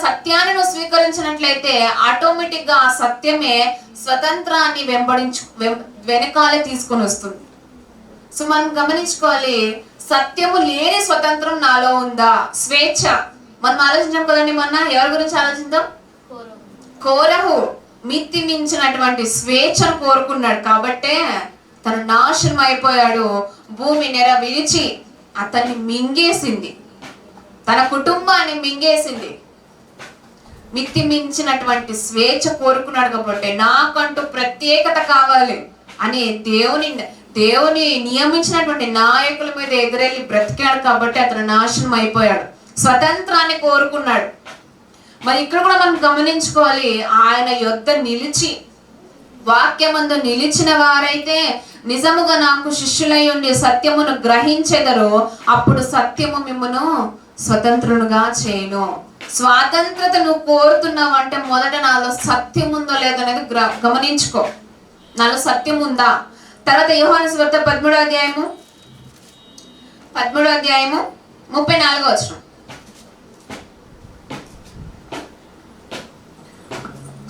[SPEAKER 2] సత్యాన్ని నువ్వు స్వీకరించినట్లయితే ఆటోమేటిక్ గా ఆ సత్యమే స్వతంత్రాన్ని వెనకాలే తీసుకొని వస్తుంది. సో మనం గమనించుకోవాలి, సత్యము లేని స్వతంత్రం నాలో ఉందా? స్వేచ్ఛ. మనం ఆలోచించాం కదండి, మొన్న ఎవరి గురించి ఆలోచిద్దాం? కోరహు మితి మించినటువంటి స్వేచ్ఛను కోరుకున్నాడు కాబట్టే తను నాశనం అయిపోయాడు. భూమి నెర విరిచి అతన్ని మింగేసింది, తన కుటుంబాన్ని మింగేసింది. మితి మించినటువంటి స్వేచ్ఛ కోరుకున్నాడు కాబట్టి నాకంటూ ప్రత్యేకత కావాలి అని దేవుని నియమించినటువంటి నాయకుల మీద ఎదురెళ్ళి బ్రతికాడు కాబట్టి అతను నాశనం అయిపోయాడు. స్వతంత్రాన్ని కోరుకున్నాడు. మరి ఇక్కడ కూడా మనం గమనించుకోవాలి, ఆయన యొద్ద నిలిచి వాక్యమందు నిలిచిన వారైతే నిజముగా నాకు శిష్యులై ఉండి సత్యమును గ్రహించెదరు, అప్పుడు సత్యము మిమ్మును స్వతంత్రులుగా చేయను. స్వాతంత్రత నువ్వు కోరుతున్నావు అంటే మొదట నాలో సత్యం ఉందో లేదనేది గమనించుకో. నాలో సత్యం ఉందా? తర్వాత యోహాను సువార్త 13వ అధ్యాయము 34వ వచనం.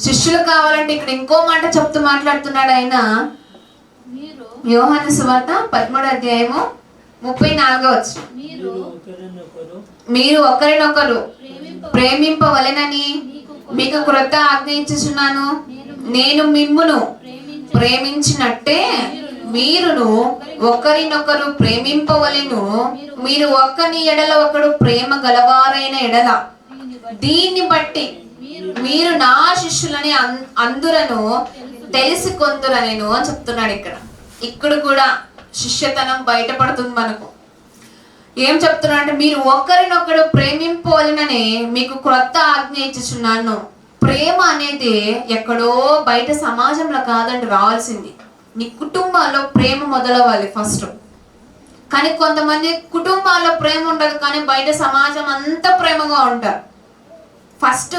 [SPEAKER 2] శిష్యులు కావాలంటే ఇక్కడ ఇంకో మాట చెప్తూ మాట్లాడుతున్నాడు ఆయన. యోహాను సువార్త 13వ అధ్యాయము 34వ వచనం. మీరు ఒకరినొకరు ప్రేమింపవలెనని మీకు క్రొత్త ఆజ్ఞ ఇచ్చుచున్నాను. నేను మిమ్మును ప్రేమించినట్టే మీరును ఒకరినొకరు ప్రేమింపవలెను. మీరు ఒకరి ఎడల ఒకడు ప్రేమ గలవారైన ఎడల దీన్ని బట్టి మీరు నా శిష్యులని అందురను తెలుసుకొందురనేను అని చెప్తున్నాడు. ఇక్కడ కూడా శిష్యతనం బయటపడుతుంది మనకు. ఏం చెప్తున్నా అంటే, మీరు ఒకరినొకడు ప్రేమింపవలెనని మీకు క్రొత్త ఆజ్ఞ ఇచ్చుచున్నాను. ప్రేమ అనేది ఎక్కడో బయట సమాజంలో కాదండి రావాల్సింది, నీ కుటుంబాల్లో ప్రేమ మొదలవ్వాలి ఫస్ట్. కానీ కొంతమంది కుటుంబాల్లో ప్రేమ ఉండదు, కానీ బయట సమాజం అంతా ప్రేమగా ఉంటారు. ఫస్ట్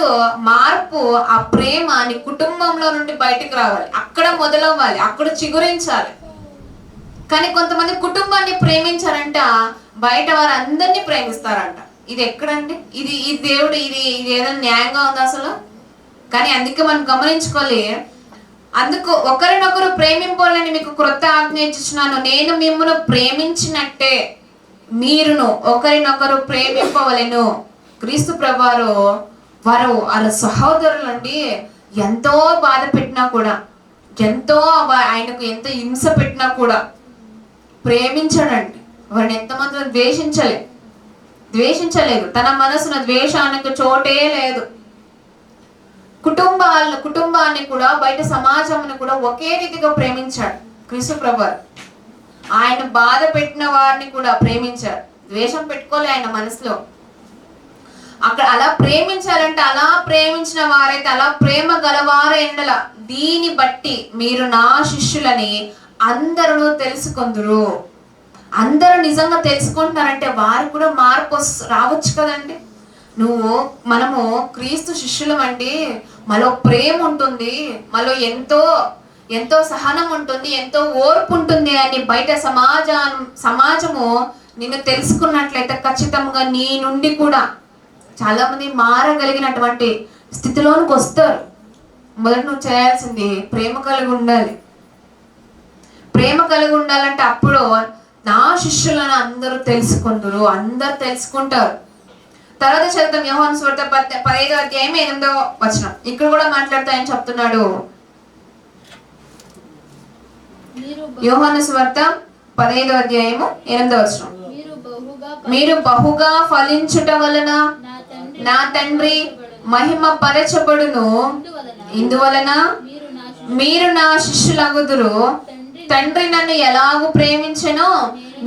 [SPEAKER 2] మార్పు, ఆ ప్రేమ నీ కుటుంబంలో నుండి బయటికి రావాలి, అక్కడ మొదలవ్వాలి, అక్కడ చిగురించాలి. కానీ కొంతమంది కుటుంబాన్ని ప్రేమించారంట, బయట వారందరినీ ప్రేమిస్తారంట. ఇది ఎక్కడండి? ఇది దేవుడు ఇది ఏదైనా న్యాయంగా ఉందా అసలు? కానీ అందుకే మనం గమనించుకోవాలి. అందుకు ఒకరినొకరు ప్రేమింపాలని మీకు క్రొత్త ఆజ్ఞ ఇచ్చుచున్నాను, నేను మిమ్మల్ని ప్రేమించినట్టే మీరును ఒకరినొకరు ప్రేమింపవలెను. క్రీస్తు ప్రభువారు వారు వాళ్ళ సహోదరులండి ఎంతో బాధ పెట్టినా కూడా, ఎంతో ఆయనకు ఎంత హింస పెట్టినా కూడా ప్రేమించాడండి. వారిని ఎంతమంది ద్వేషించలేదు. తన మనసున ద్వేషానికి చోటే లేదు. కుటుంబాన్ని కూడా బయట సమాజాన్ని కూడా ఒకే రీతిగా ప్రేమించాడు క్రీస్తు ప్రభువారు. ఆయన బాధ పెట్టిన వారిని కూడా ప్రేమించాడు, ద్వేషం పెట్టుకోలే ఆయన మనసులో. అక్కడ అలా ప్రేమించాలంటే, అలా ప్రేమించిన వారైతే, అలా ప్రేమ గలవారైనల దీని బట్టి మీరు నా శిష్యులని అందరూ తెలుసుకొందురు. అందరూ నిజంగా తెలుసుకుంటున్నారంటే వారికి కూడా మార్పు రావచ్చు కదండి. మనము క్రీస్తు శిష్యులం అండి, మనలో ప్రేమ ఉంటుంది, మనలో ఎంతో సహనం ఉంటుంది, ఎంతో ఓర్పు ఉంటుంది అని బయట సమాజము నిన్ను తెలుసుకున్నట్లయితే ఖచ్చితంగా నీ నుండి కూడా చాలా మంది మారగలిగినటువంటి స్థితిలోనికి వస్తారు. మొదట నువ్వు చేయాల్సింది ప్రేమ కలిగి ఉండాలి. ప్రేమ కలిగి ఉండాలంటే అప్పుడు నా శిష్యులను అందరూ తెలుసుకుంటారు, అందరు తెలుసుకుంటారు. తర్వాత చదువుతాం యోహాను సువార్త 15వ అధ్యాయం 8వ వచనం. ఇక్కడ కూడా మాట్లాడుతూ ఆయన చెప్తున్నాడు, యోహాను సువార్త 15వ అధ్యాయము 8వ వచనం, మీరు బహుగా ఫలించుట వలన నా తండ్రి మహిమ పరచబడును, ఇందువలన మీరు నా శిష్యులగుదురు. తండ్రి నన్ను ఎలాగూ ప్రేమించెనో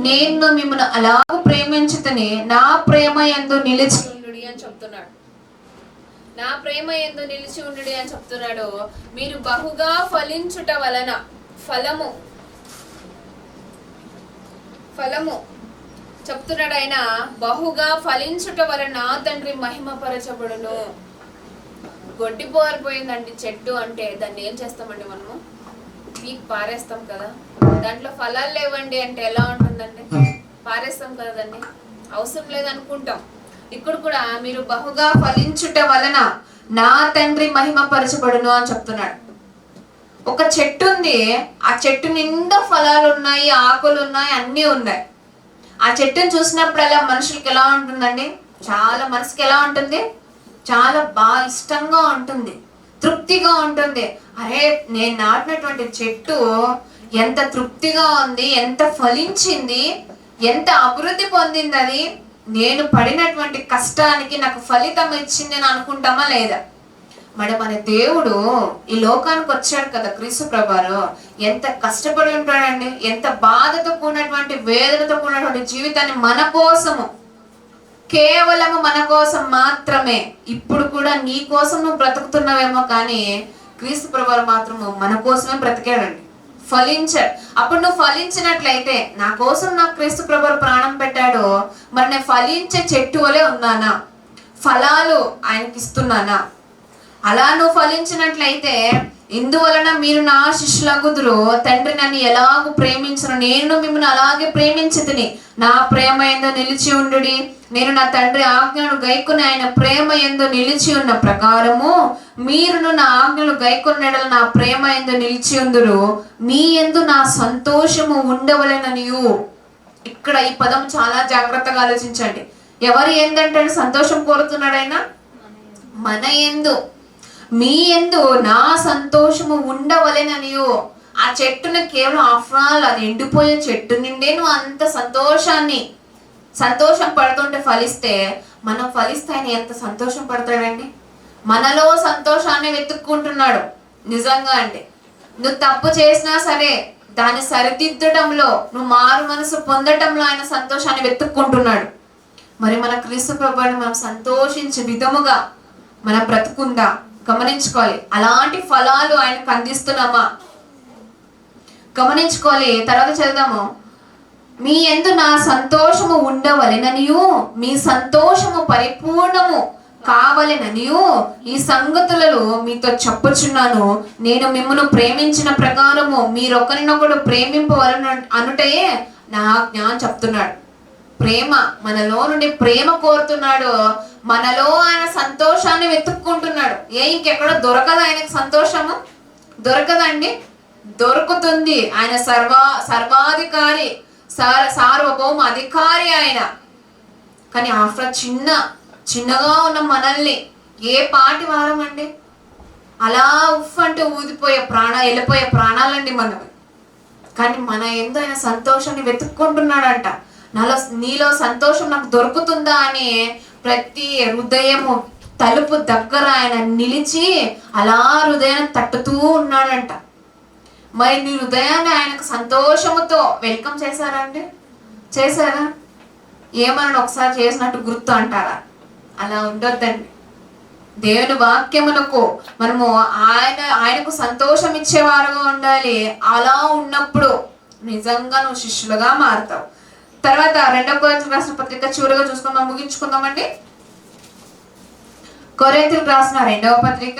[SPEAKER 2] నేను మిమ్మల్ని అలాగూ ప్రేమించుతని నా ప్రేమ యందు నిలిచి ఉండుడి అని చెప్తున్నాడు. నా ప్రేమ యందు నిలిచి ఉండుడి అని చెప్తున్నాడు. మీరు బహుగా ఫలించుట వలన, ఫలము చెప్తున్నాడు ఆయన. బహుగా ఫలించుట వలన నా తండ్రి మహిమ పరచబడును. గొడ్డిపోరిపోయిందండి చెట్టు అంటే దాన్ని ఏం చేస్తామండి మనము? పీక్ పారేస్తాం కదా. దాంట్లో ఫలాలు లేవండి అంటే ఎలా ఉంటుందండి? పారేస్తాం కదా, దాన్ని అవసరం లేదనుకుంటాం. ఇక్కడ కూడా మీరు బహుగా ఫలించుట వలన నా తండ్రి మహిమ పరచబడును అని చెప్తున్నాడు. ఒక చెట్టు ఉంది, ఆ చెట్టు నిండా ఫలాలు ఉన్నాయి, ఆకులు ఉన్నాయి, అన్నీ ఉన్నాయి. ఆ చెట్టును చూసినప్పుడల్లా మనుషులకి ఎలా ఉంటుందండి? చాలా మనసుకి ఎలా ఉంటుంది? చాలా బాగా ఇష్టంగా ఉంటుంది, తృప్తిగా ఉంటుంది. అరే, నేను నాటినటువంటి చెట్టు ఎంత తృప్తిగా ఉంది, ఎంత ఫలించింది, ఎంత అభివృద్ధి పొందింది, అది నేను పడినటువంటి కష్టానికి నాకు ఫలితం ఇచ్చింది అని అనుకుంటామా లేదా? మరి మన దేవుడు ఈ లోకానికి వచ్చాడు కదా క్రీస్తు ప్రభువారు, ఎంత కష్టపడి ఉంటాడండి, ఎంత బాధతో కూడినటువంటి వేదనతో కూడినటువంటి జీవితాన్ని మన కోసము, కేవలము మన కోసం మాత్రమే. ఇప్పుడు కూడా నీ కోసం నువ్వు బ్రతుకుతున్నావేమో, కానీ క్రీస్తు ప్రభువారు మాత్రము మన కోసమే బ్రతికాడండి, ఫలించాడు. అప్పుడు నువ్వు ఫలించినట్లయితే, నా కోసం నాకు క్రీస్తు ప్రభువారు ప్రాణం పెట్టాడు, మరి నేను ఫలించే చెట్టు వలె ఉన్నానా? ఫలాలు ఆయనకి ఇస్తున్నానా? అలా నువ్వు ఫలించినట్లయితే, ఇందువలన మీరు నా శిష్యులగుదురు. తండ్రి నన్ను ఎలాగూ ప్రేమించను, నేను మిమ్మల్ని అలాగే ప్రేమించితిని. నా ప్రేమ యందు నిలిచి ఉండుడి. నేను నా తండ్రి ఆజ్ఞలను గైకొని ఆయన ప్రేమ యందు నిలిచి ఉన్న ప్రకారము మీరును నా ఆజ్ఞలు గైకొన్నెడల నా ప్రేమ యందు నిలిచి ఉందురు. మీ యందు నా సంతోషము ఉండవలెననియు. ఇక్కడ ఈ పదం చాలా జాగ్రత్తగా ఆలోచించండి. ఎవరు ఏందంటే సంతోషం కోరుతున్నాడు ఆయన? మన యందు, మీ యందు నా సంతోషము ఉండవలెననియు. ఆ చెట్టును కేవలం ఆఫ్టర్ ఆల్ అది ఎండిపోయే చెట్టు నిండే నువ్వు అంత సంతోషం పడుతుంటే ఫలిస్తే, మనం ఫలిస్తే ఆయన ఎంత సంతోషం పడతాడండి. మనలో సంతోషాన్ని వెతుక్కుంటున్నాడు. నిజంగా అండి, నువ్వు తప్పు చేసినా సరే దాన్ని సరిదిద్దడంలో, నువ్వు మారు మనసు పొందటంలో ఆయన సంతోషాన్ని వెతుక్కుంటున్నాడు. మరి మన క్రీస్తు ప్రభువుని మనం సంతోషించే విధముగా మన బ్రతుకుందా గమనించుకోవాలి. అలాంటి ఫలాలు ఆయనకు అందిస్తున్నామా? గమనించుకోవాలి. తర్వాత చదువుదాము. మీ యందు నా సంతోషము ఉండవలెననియు మీ సంతోషము పరిపూర్ణము కావలెననియు ఈ సంగతులలో మీతో చెప్పుచున్నాను. నేను మిమ్మల్ని ప్రేమించిన ప్రకారము మీరొకరినొకడు ప్రేమింపవలను అనుటయే నా ఆజ్ఞ అని చెప్తున్నాడు. ప్రేమ, మనలో నుండి ప్రేమ కోరుతున్నాడు. మనలో ఆయన సంతోషాన్ని వెతుక్కుంటున్నాడు. ఇంకెక్కడ దొరకదు ఆయనకు సంతోషము? దొరకదండి, దొరుకుతుంది. ఆయన సర్వాధికారి, సార్వభౌమ అధికారి ఆయన. కానీ ఆఫ్టర్ చిన్నగా ఉన్న మనల్ని ఏ పాటి వారం అండి, అలా ఉఫ్ అంటే ఊదిపోయే వెళ్ళిపోయే ప్రాణాలండి మనవి. కానీ మన ఎందు ఆయన సంతోషాన్ని వెతుక్కుంటున్నాడంట. నీలో సంతోషం నాకు దొరుకుతుందా అని ప్రతి హృదయము తలుపు దగ్గర ఆయన నిలిచి అలా హృదయాన్ని తట్టుతూ ఉన్నాడంట. మరి నీ హృదయాన్ని ఆయనకు సంతోషముతో వెల్కమ్ చేశారా అండి? చేశారా? ఏమన్నా ఒకసారి చేసినట్టు గుర్తు అంటారా? అలా ఉండొద్దండి. దేవుని వాక్యమునకు మనము ఆయనకు సంతోషం ఇచ్చేవారుగా ఉండాలి. అలా ఉన్నప్పుడు నిజంగా నువ్వు శిష్యులుగా మారుతావు. తర్వాత 2 కొరింథీయులకు రాసిన పత్రిక చివరిగా చూసుకుందాం, ముగించుకుందామండి. కొరింథీయులకు రాసిన 2వ పత్రిక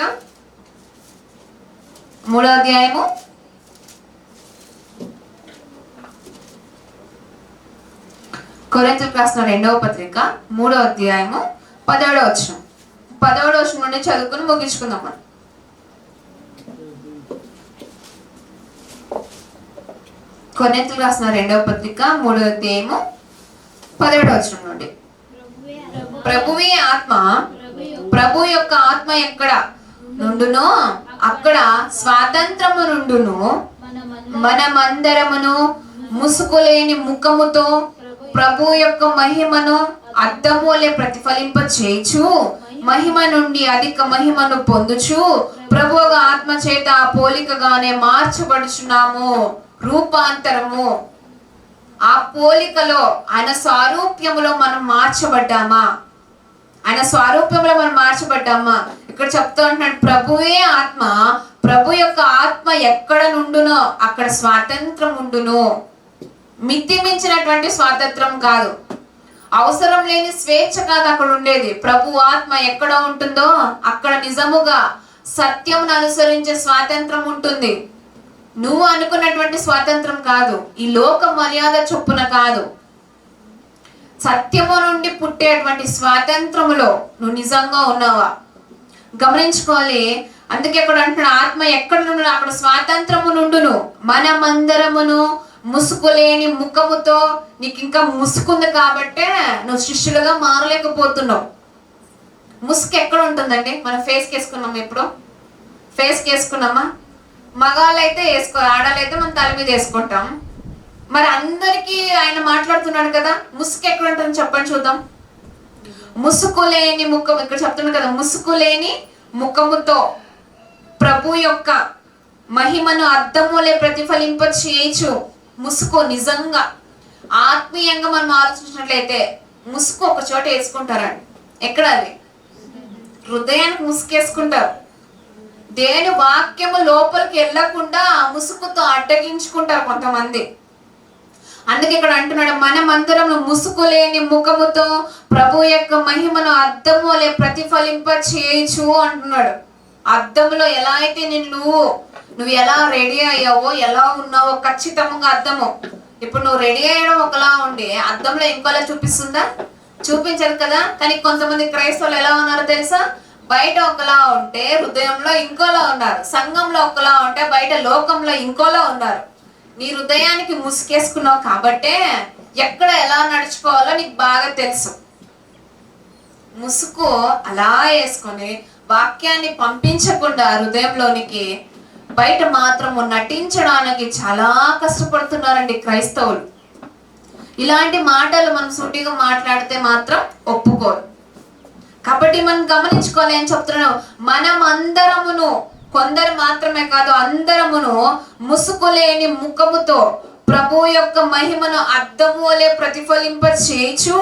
[SPEAKER 2] 3వ అధ్యాయము 3వ అధ్యాయము 10వ వచనం. 10వ వచనం నుండి చదువుకుని ముగించుకుందాం మనం. కొరింథీయులకు రాసిన 2వ పత్రిక 3వ అధ్యాయము 10వ వచనం నుండి. ప్రభువే ఆత్మ, ప్రభు యొక్క ఆత్మ ఎక్కడ నుండునో అక్కడ స్వాతంత్రము నుండును. మనమందరమును ముసుగులేని ముఖముతో ప్రభు యొక్క మహిమను అద్దములే ప్రతిఫలింప చేయుచు మహిమ నుండి అధిక మహిమను పొందుచు ప్రభు ఆత్మ చేత ఆ పోలికగానే మార్చబడుచున్నాము. రూపాంతరము, ఆ పోలికలో ఆయన స్వరూప్యములో మనం మార్చబడ్డామా? ఆయన స్వరూప్యంలో మనం మార్చబడ్డామా? ఇక్కడ చెప్తూ ఉంటున్నాడు, ప్రభువే ఆత్మ, ప్రభు యొక్క ఆత్మ ఎక్కడ నుండునో అక్కడ స్వాతంత్రం ఉండును. మితి మించినటువంటి స్వాతంత్రం కాదు, అవసరం లేని స్వేచ్ఛ కాదు అక్కడ ఉండేది. ప్రభు ఆత్మ ఎక్కడ ఉంటుందో అక్కడ నిజముగా సత్యమును అనుసరించే స్వాతంత్రం ఉంటుంది. నువ్వు అనుకున్నటువంటి స్వాతంత్రం కాదు, ఈ లోక మర్యాద చొప్పున కాదు, సత్యము నుండి పుట్టేటువంటి స్వాతంత్రములో నువ్వు నిజంగా ఉన్నావా గమనించుకోవాలి. అందుకే ఇక్కడ అంటున్నాడు, ఆత్మ ఎక్కడ నుండి అక్కడ స్వాతంత్రము నుండును. మనమందరమును ముసుగులేని ముఖముతో, నీకు ఇంకా ముసుకుంది కాబట్టే నువ్వు శిష్యులుగా మారలేకపోతున్నావు. ముసుగు ఎక్కడ ఉంటుందండి? మనం ఫేస్కి వేసుకున్నాం, ఎప్పుడు ఫేస్కి వేసుకున్నామా? మగాళ్ళైతే ఆడాలైతే మనం తల మీద వేసుకుంటాం. మరి అందరికీ ఆయన మాట్లాడుతున్నాడు కదా, ముసుగు ఎక్కడ ఉంటుంది చెప్పండి చూద్దాం. ముసుగులేని ముఖం, ఇక్కడ చెప్తున్నాడు కదా, ముసుగులేని ముఖముతో ప్రభు యొక్క మహిమను అద్దములే ప్రతిఫలింప చేయొచ్చు. ముసుగు నిజంగా ఆత్మీయంగా మనం ఆలోచించినట్లయితే ముసుగు ఒక చోట వేసుకుంటారండి. ఎక్కడ? అది హృదయానికి ముసుగు వేసుకుంటారు. దేని వాక్యము లోపలికి వెళ్ళకుండా ముసుగుతో అడ్డగించుకుంటారు కొంతమంది. అందుకే ఇక్కడ అంటున్నాడు, మనమందరం ముసుగులేని ముఖముతో ప్రభు యొక్క మహిమను అద్దములే ప్రతిఫలింప చేయొచ్చు అంటున్నాడు. అద్దములో ఎలా అయితే నువ్వు ఎలా రెడీ అయ్యావో, ఎలా ఉన్నావో ఖచ్చితంగా అద్దము. ఇప్పుడు నువ్వు రెడీ అయ్యడం ఒకలా ఉండి అద్దంలో ఇంకోలా చూపిస్తుందా? చూపించదు కదా. కానీ కొంతమంది క్రైస్తవులు ఎలా ఉన్నారో తెలుసా? బయట ఒకలా ఉంటే హృదయంలో ఇంకోలా ఉన్నారు, సంఘంలో ఒకలా ఉంటే బయట లోకంలో ఇంకోలా ఉన్నారు. నీ హృదయానికి ముసుకేసుకున్నావు కాబట్టే ఎక్కడ ఎలా నడుచుకోవాలో నీకు బాగా తెలుసు. ముసుగు అలా వేసుకొని వాక్యాన్ని పంపించకుండా హృదయంలోనికి బయట మాత్రము నటించడానికి చాలా కష్టపడుతున్నారండి క్రైస్తవులు. ఇలాంటి మాటలు మనం సూటిగా మాట్లాడితే మాత్రం ఒప్పుకోరు. కాబట్టి మనం గమనించుకోవాలి అని చెప్తున్నాను. మనం అందరమును, కొందరు మాత్రమే కాదు, అందరమును ముసుగులేని ముఖముతో ప్రభు యొక్క మహిమను అద్దములే ప్రతిఫలింప చేయొచ్చు,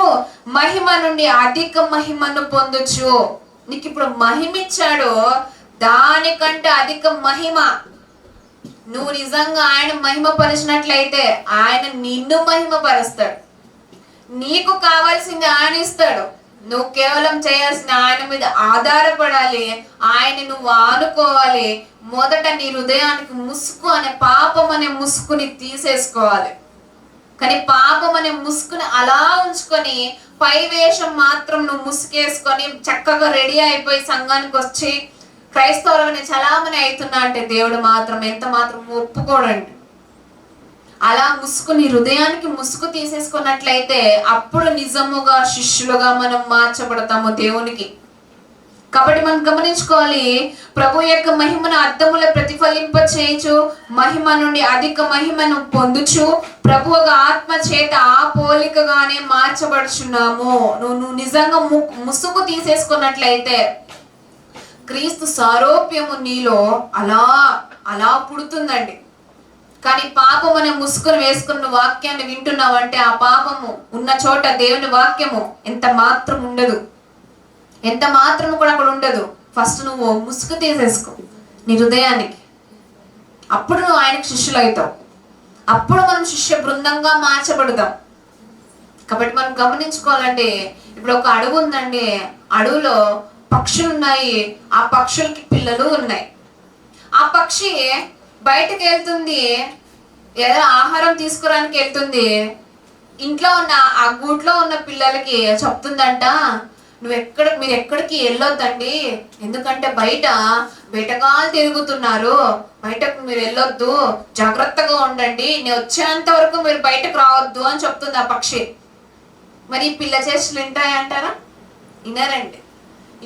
[SPEAKER 2] మహిమ నుండి అధిక మహిమను పొందొచ్చు. నీకు ఇప్పుడు మహిమ ఇచ్చాడు, దానికంటే అధిక మహిమ నువ్వు నిజంగా ఆయన మహిమపరిచినట్లయితే ఆయన నిన్ను మహిమపరుస్తాడు. నీకు కావాల్సింది ఆయన ఇస్తాడు. నువ్వు కేవలం చేయాల్సిన ఆయన మీద ఆధారపడాలి, ఆయన నువ్వు ఆనుకోవాలి. మొదట నీ హృదయానికి ముసుగు అనే పాపం అనే ముసుగుని తీసేసుకోవాలి. కానీ పాపం అనే ముసుగుని అలా ఉంచుకొని పై వేషం మాత్రం నువ్వు ముసుగేసుకొని చక్కగా రెడీ అయిపోయి సంఘానికి వచ్చి క్రైస్తవులని చలామణి అవుతున్నా అంటే దేవుడు మాత్రం ఎంత మాత్రం ఒప్పుకోడండి. అలా ముసుగు నీ హృదయానికి ముసుగు తీసేసుకున్నట్లయితే అప్పుడు నిజముగా శిష్యులుగా మనం మార్చబడతాము దేవునికి. కాబట్టి మనం గమనించుకోవాలి, ప్రభు యొక్క మహిమను అద్దములో ప్రతిఫలింప చేయించు, మహిమ నుండి అధిక మహిమను పొందుచు ప్రభువుగా ఆత్మ చేత ఆ పోలికగానే మార్చబడుచున్నాము. నువ్వు నిజంగా ముసుగు తీసేసుకున్నట్లయితే క్రీస్తు సారూప్యము నీలో అలా అలా పుడుతుందండి. కానీ పాపం అనే ముసుగును వేసుకున్న వాక్యాన్ని వింటున్నావంటే ఆ పాపము ఉన్న చోట దేవుని వాక్యము ఎంత మాత్రం ఉండదు, ఎంత మాత్రం కూడా అక్కడ ఉండదు. ఫస్ట్ నువ్వు ముసుగు తీసేసుకో నీ హృదయానికి, అప్పుడు నువ్వు ఆయనకు శిష్యులు అవుతావు. అప్పుడు మనం శిష్య బృందంగా మార్చబడదాం. కాబట్టి మనం గమనించుకోవాలంటే, ఇప్పుడు ఒక అడవి ఉందండి, అడవిలో పక్షులు ఉన్నాయి, ఆ పక్షులకి పిల్లలు ఉన్నాయి. ఆ పక్షి బయటకు వెళ్తుంది, ఏదో ఆహారం తీసుకురానికి వెళ్తుంది. ఇంట్లో ఉన్న ఆ గూట్లో ఉన్న పిల్లలకి చెప్తుందంట, మీరు ఎక్కడికి వెళ్ళొద్దండి, ఎందుకంటే బయట వేటగాళ్ళు తిరుగుతున్నారు, బయటకు మీరు వెళ్ళొద్దు, జాగ్రత్తగా ఉండండి, నేను వచ్చేంత వరకు మీరు బయటకు రావద్దు అని చెప్తుంది ఆ పక్షి. మరి పిల్ల చేష్టలు వింటాయంటారా? వినరండి.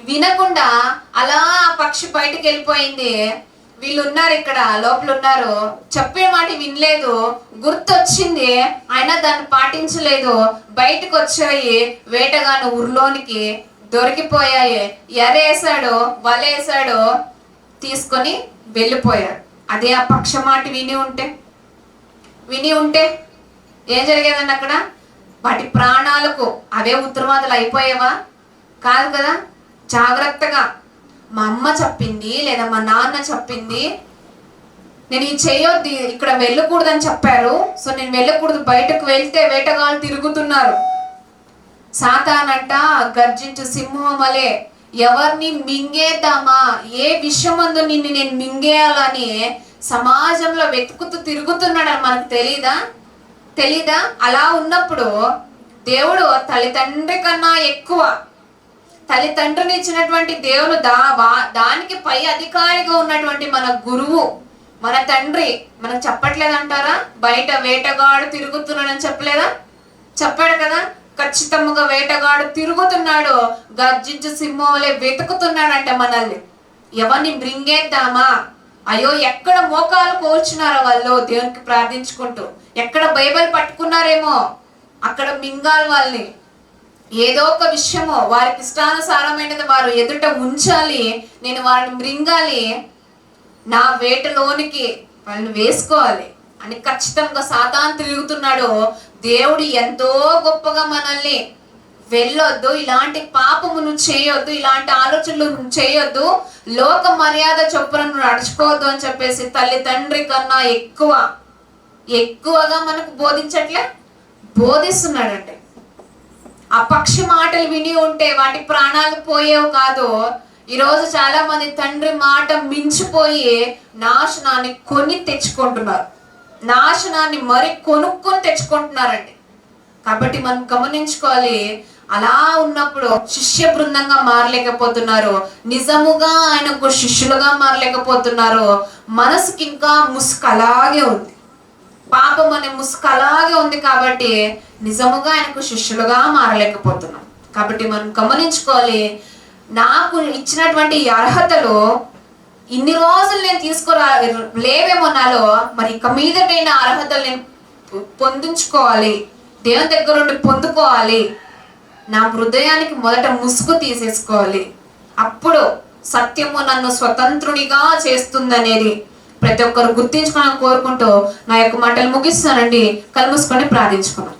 [SPEAKER 2] వినకుండా అలా ఆ పక్షి బయటకు వెళ్ళిపోయింది. వీళ్ళు ఉన్నారు, ఇక్కడ లోపల ఉన్నారు, చెప్పే మాట వినలేదు, గుర్తొచ్చింది, అయినా దాన్ని పాటించలేదు. బయటకు వచ్చాయి, వేటగాను ఊర్లోనికి దొరికిపోయాయి. ఎరేసాడు, వలేసాడు, తీసుకొని వెళ్ళిపోయాడు. అదే ఆ పక్ష మాట విని ఉంటే ఏం జరిగేదండి? అక్కడ వాటి ప్రాణాలకు అవే ఉత్తరవాదులు అయిపోయేవా? కాదు కదా. జాగ్రత్తగా మా అమ్మ చెప్పింది లేదా మా నాన్న చెప్పింది, నేను ఇది చేయొద్దు, ఇక్కడ వెళ్ళకూడదని చెప్పారు, సో నేను వెళ్ళకూడదు, బయటకు వెళ్తే వేటగాళ్ళు తిరుగుతున్నారు. సాతానంట గర్జించు సింహం వలె ఎవరిని మింగేద్దామా, ఏ విషయమందు నిన్ను నేను మింగేయాలని సమాజంలో వెతుకుతూ తిరుగుతున్నాడని మనకు తెలీదా? అలా ఉన్నప్పుడు దేవుడు తల్లిదండ్రి కన్నా ఎక్కువ, తల్లిదండ్రుని ఇచ్చినటువంటి దేవుడు దానికి పై అధికారిగా ఉన్నటువంటి మన గురువు, మన తండ్రి మనకు చెప్పట్లేదంటారా? బయట వేటగాడు తిరుగుతున్నాడని చెప్పాడు కదా. ఖచ్చితంగా వేటగాడు తిరుగుతున్నాడు, గర్జించు సింహంలే వెతుకుతున్నాడంటే మనల్ని. ఎవరిని మృంగేద్దామా? అయ్యో, ఎక్కడ మోకాలు కోల్చున్నారో వాళ్ళు దేవునికి ప్రార్థించుకుంటూ, ఎక్కడ బైబిల్ పట్టుకున్నారేమో అక్కడ మింగాలి వాళ్ళని. ఏదో ఒక విషయమో వారికి ఇష్టానుసారమైనది వారు ఎదుట ఉంచాలి, నేను వారిని మృంగాలి, నా వేటలోనికి వాళ్ళని వేసుకోవాలి అని ఖచ్చితంగా సాతాను తిరుగుతున్నాడు. దేవుడు ఎంతో గొప్పగా మనల్ని వెళ్ళొద్దు, ఇలాంటి పాపమును చేయొద్దు, ఇలాంటి ఆలోచనలు చేయొద్దు, లోక మర్యాద చొప్పున నడుచుకోవద్దు అని చెప్పేసి తల్లిదండ్రి కన్నా ఎక్కువగా మనకు బోధిస్తున్నాడంటే. ఆ పక్షి మాటలు విని ఉంటే వాటి ప్రాణాలు పోయేవి కాదు. ఈరోజు చాలా మంది తండ్రి మాట మించిపోయి నాశనాన్ని తెచ్చుకుంటున్నారు, నాశనాన్ని మరి కొనుక్కొని తెచ్చుకుంటున్నారండి. కాబట్టి మనం గమనించుకోవాలి, అలా ఉన్నప్పుడు శిష్య బృందంగా మారలేకపోతున్నారు, నిజముగా ఆయనకు శిష్యులుగా మారలేకపోతున్నారు. మనసుకి ఇంకా ముసుగు అలాగే ఉంది, పాపం అనే ముసుగు అలాగే ఉంది. కాబట్టి నిజముగా ఆయనకు శిష్యులుగా మారలేకపోతున్నాం. కాబట్టి మనం గమనించుకోవాలి, నాకు ఇచ్చినటువంటి అర్హతలు ఇన్ని రోజులు నేను లేవేమో నాలో, మరి ఇక మీదటైన అర్హతలు నేను పొందించుకోవాలి, దేవుని దగ్గర నుండి పొందుకోవాలి. నా హృదయానికి మొదట ముసుగు తీసేసుకోవాలి, అప్పుడు సత్యము నన్ను స్వతంత్రునిగా చేస్తుందనేది ప్రతి ఒక్కరు గుర్తించుకోవాలని కోరుకుంటూ నా యొక్క మాటలు ముగిస్తానండి. కళ్ళు మూసుకొని ప్రార్థించుకున్నాం.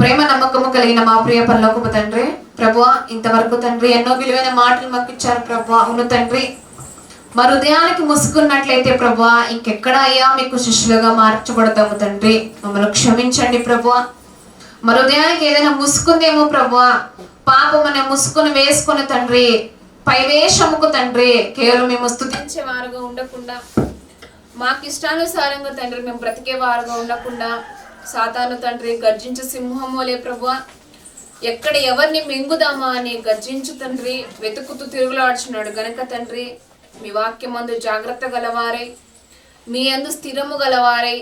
[SPEAKER 2] ప్రేమ నమ్మకము కలిగిన మా ప్రియ పరలోకపు తండ్రి, ప్రభువా, ఇంతవరకు తండ్రి ఎన్నో విలువైన మాటలు మాకు ఇచ్చారు ప్రభువా. అవును తండ్రి, మా హృదయానికి ముసుకున్నట్లయితే ప్రభువా ఇంకెక్కడ అయ్యా మీకు శిష్యులుగా మార్చబడతాము తండ్రి. మమ్మల్ని క్షమించండి ప్రభువా. మా హృదయానికి ఏదైనా ముసుకుందేమో ప్రభువా, పాపం అనే ముసుకుని వేసుకుని తండ్రి, పైవేషముకు తండ్రి కేవలం మేము స్తుతించే వారుగా ఉండకుండా, మాకు ఇష్టానుసారంగా తండ్రి మేము బ్రతికే వారుగా ఉండకుండా, సాతాను తండ్రి గర్జించు సింహమోలే ప్రభువా, ఎక్కడ ఎవరిని మింగుదామా అని గర్జించు తండ్రి వెతుకుతూ తిరుగులాడుచున్నాడు గనక తండ్రి, మీ వాక్యమందు జాగ్రత్త గలవారై, మీ యందు స్థిరము గలవారై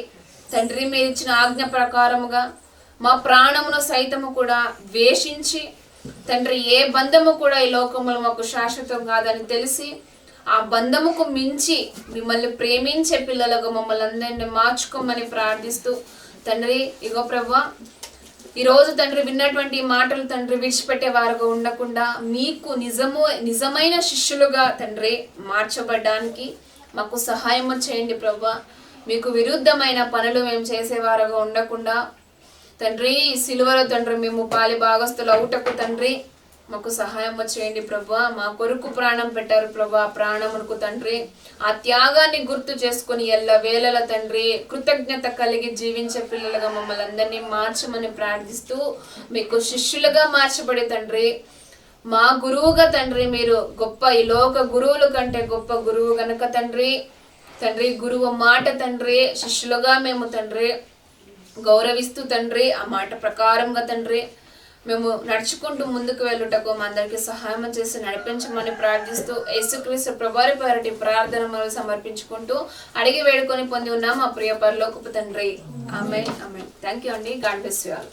[SPEAKER 2] తండ్రి, మీరు ఇచ్చిన ఆజ్ఞ ప్రకారముగా మా ప్రాణమును సైతము కూడా ద్వేషించి తండ్రి, ఏ బంధము కూడా ఈ లోకములో మాకు శాశ్వతం కాదని తెలిసి ఆ బంధముకు మించి మిమ్మల్ని ప్రేమించే పిల్లలుగా మమ్మల్ని అందరినీ మార్చుకోమని ప్రార్థిస్తూ తండ్రి, ఇగో ప్రభువా ఈరోజు తండ్రి విన్నటువంటి మాటలు తండ్రి విడిచిపెట్టే వారుగా ఉండకుండా మీకు నిజమైన శిష్యులుగా తండ్రి మార్చబడ్డానికి మాకు సహాయం చేయండి ప్రభువా. మీకు విరుద్ధమైన పనులు మేము చేసేవారుగా ఉండకుండా తండ్రి, సిలువలో తండ్రి మేము పాలి భాగస్తులు అవుటకు తండ్రి మాకు సహాయం చేయండి ప్రభువా. మా కొరకు ప్రాణం పెట్టారు ప్రభువా, ప్రాణమునకు తండ్రి ఆ త్యాగాన్ని గుర్తు చేసుకుని ఎల్ల వేళల తండ్రి కృతజ్ఞత కలిగి జీవించే పిల్లలుగా మమ్మల్ని అందరినీ మార్చమని ప్రార్థిస్తూ, మీకు శిష్యులుగా మార్చబడి తండ్రి, మా గురువుగా తండ్రి మీరు గొప్ప, ఈ లోక గురువుల కంటే గొప్ప గురువు గనక తండ్రి, గురువు మాట తండ్రి శిష్యులుగా మేము తండ్రి గౌరవిస్తూ తండ్రి ఆ మాట ప్రకారంగా తండ్రి మేము నడుచుకుంటూ ముందుకు వెళ్ళుటకు మా అందరికీ సహాయం చేసి నడిపించమని ప్రార్థిస్తూ యేసుక్రీస్తు ప్రభువారి పేరటి ప్రార్థన మనం సమర్పించుకుంటూ అడిగి వేడుకొని పొంది ఉన్నాం మా ప్రియ పరలోకపు తండ్రి. ఆమేన్ ఆమేన్. థ్యాంక్ యూ అండి. God bless you all.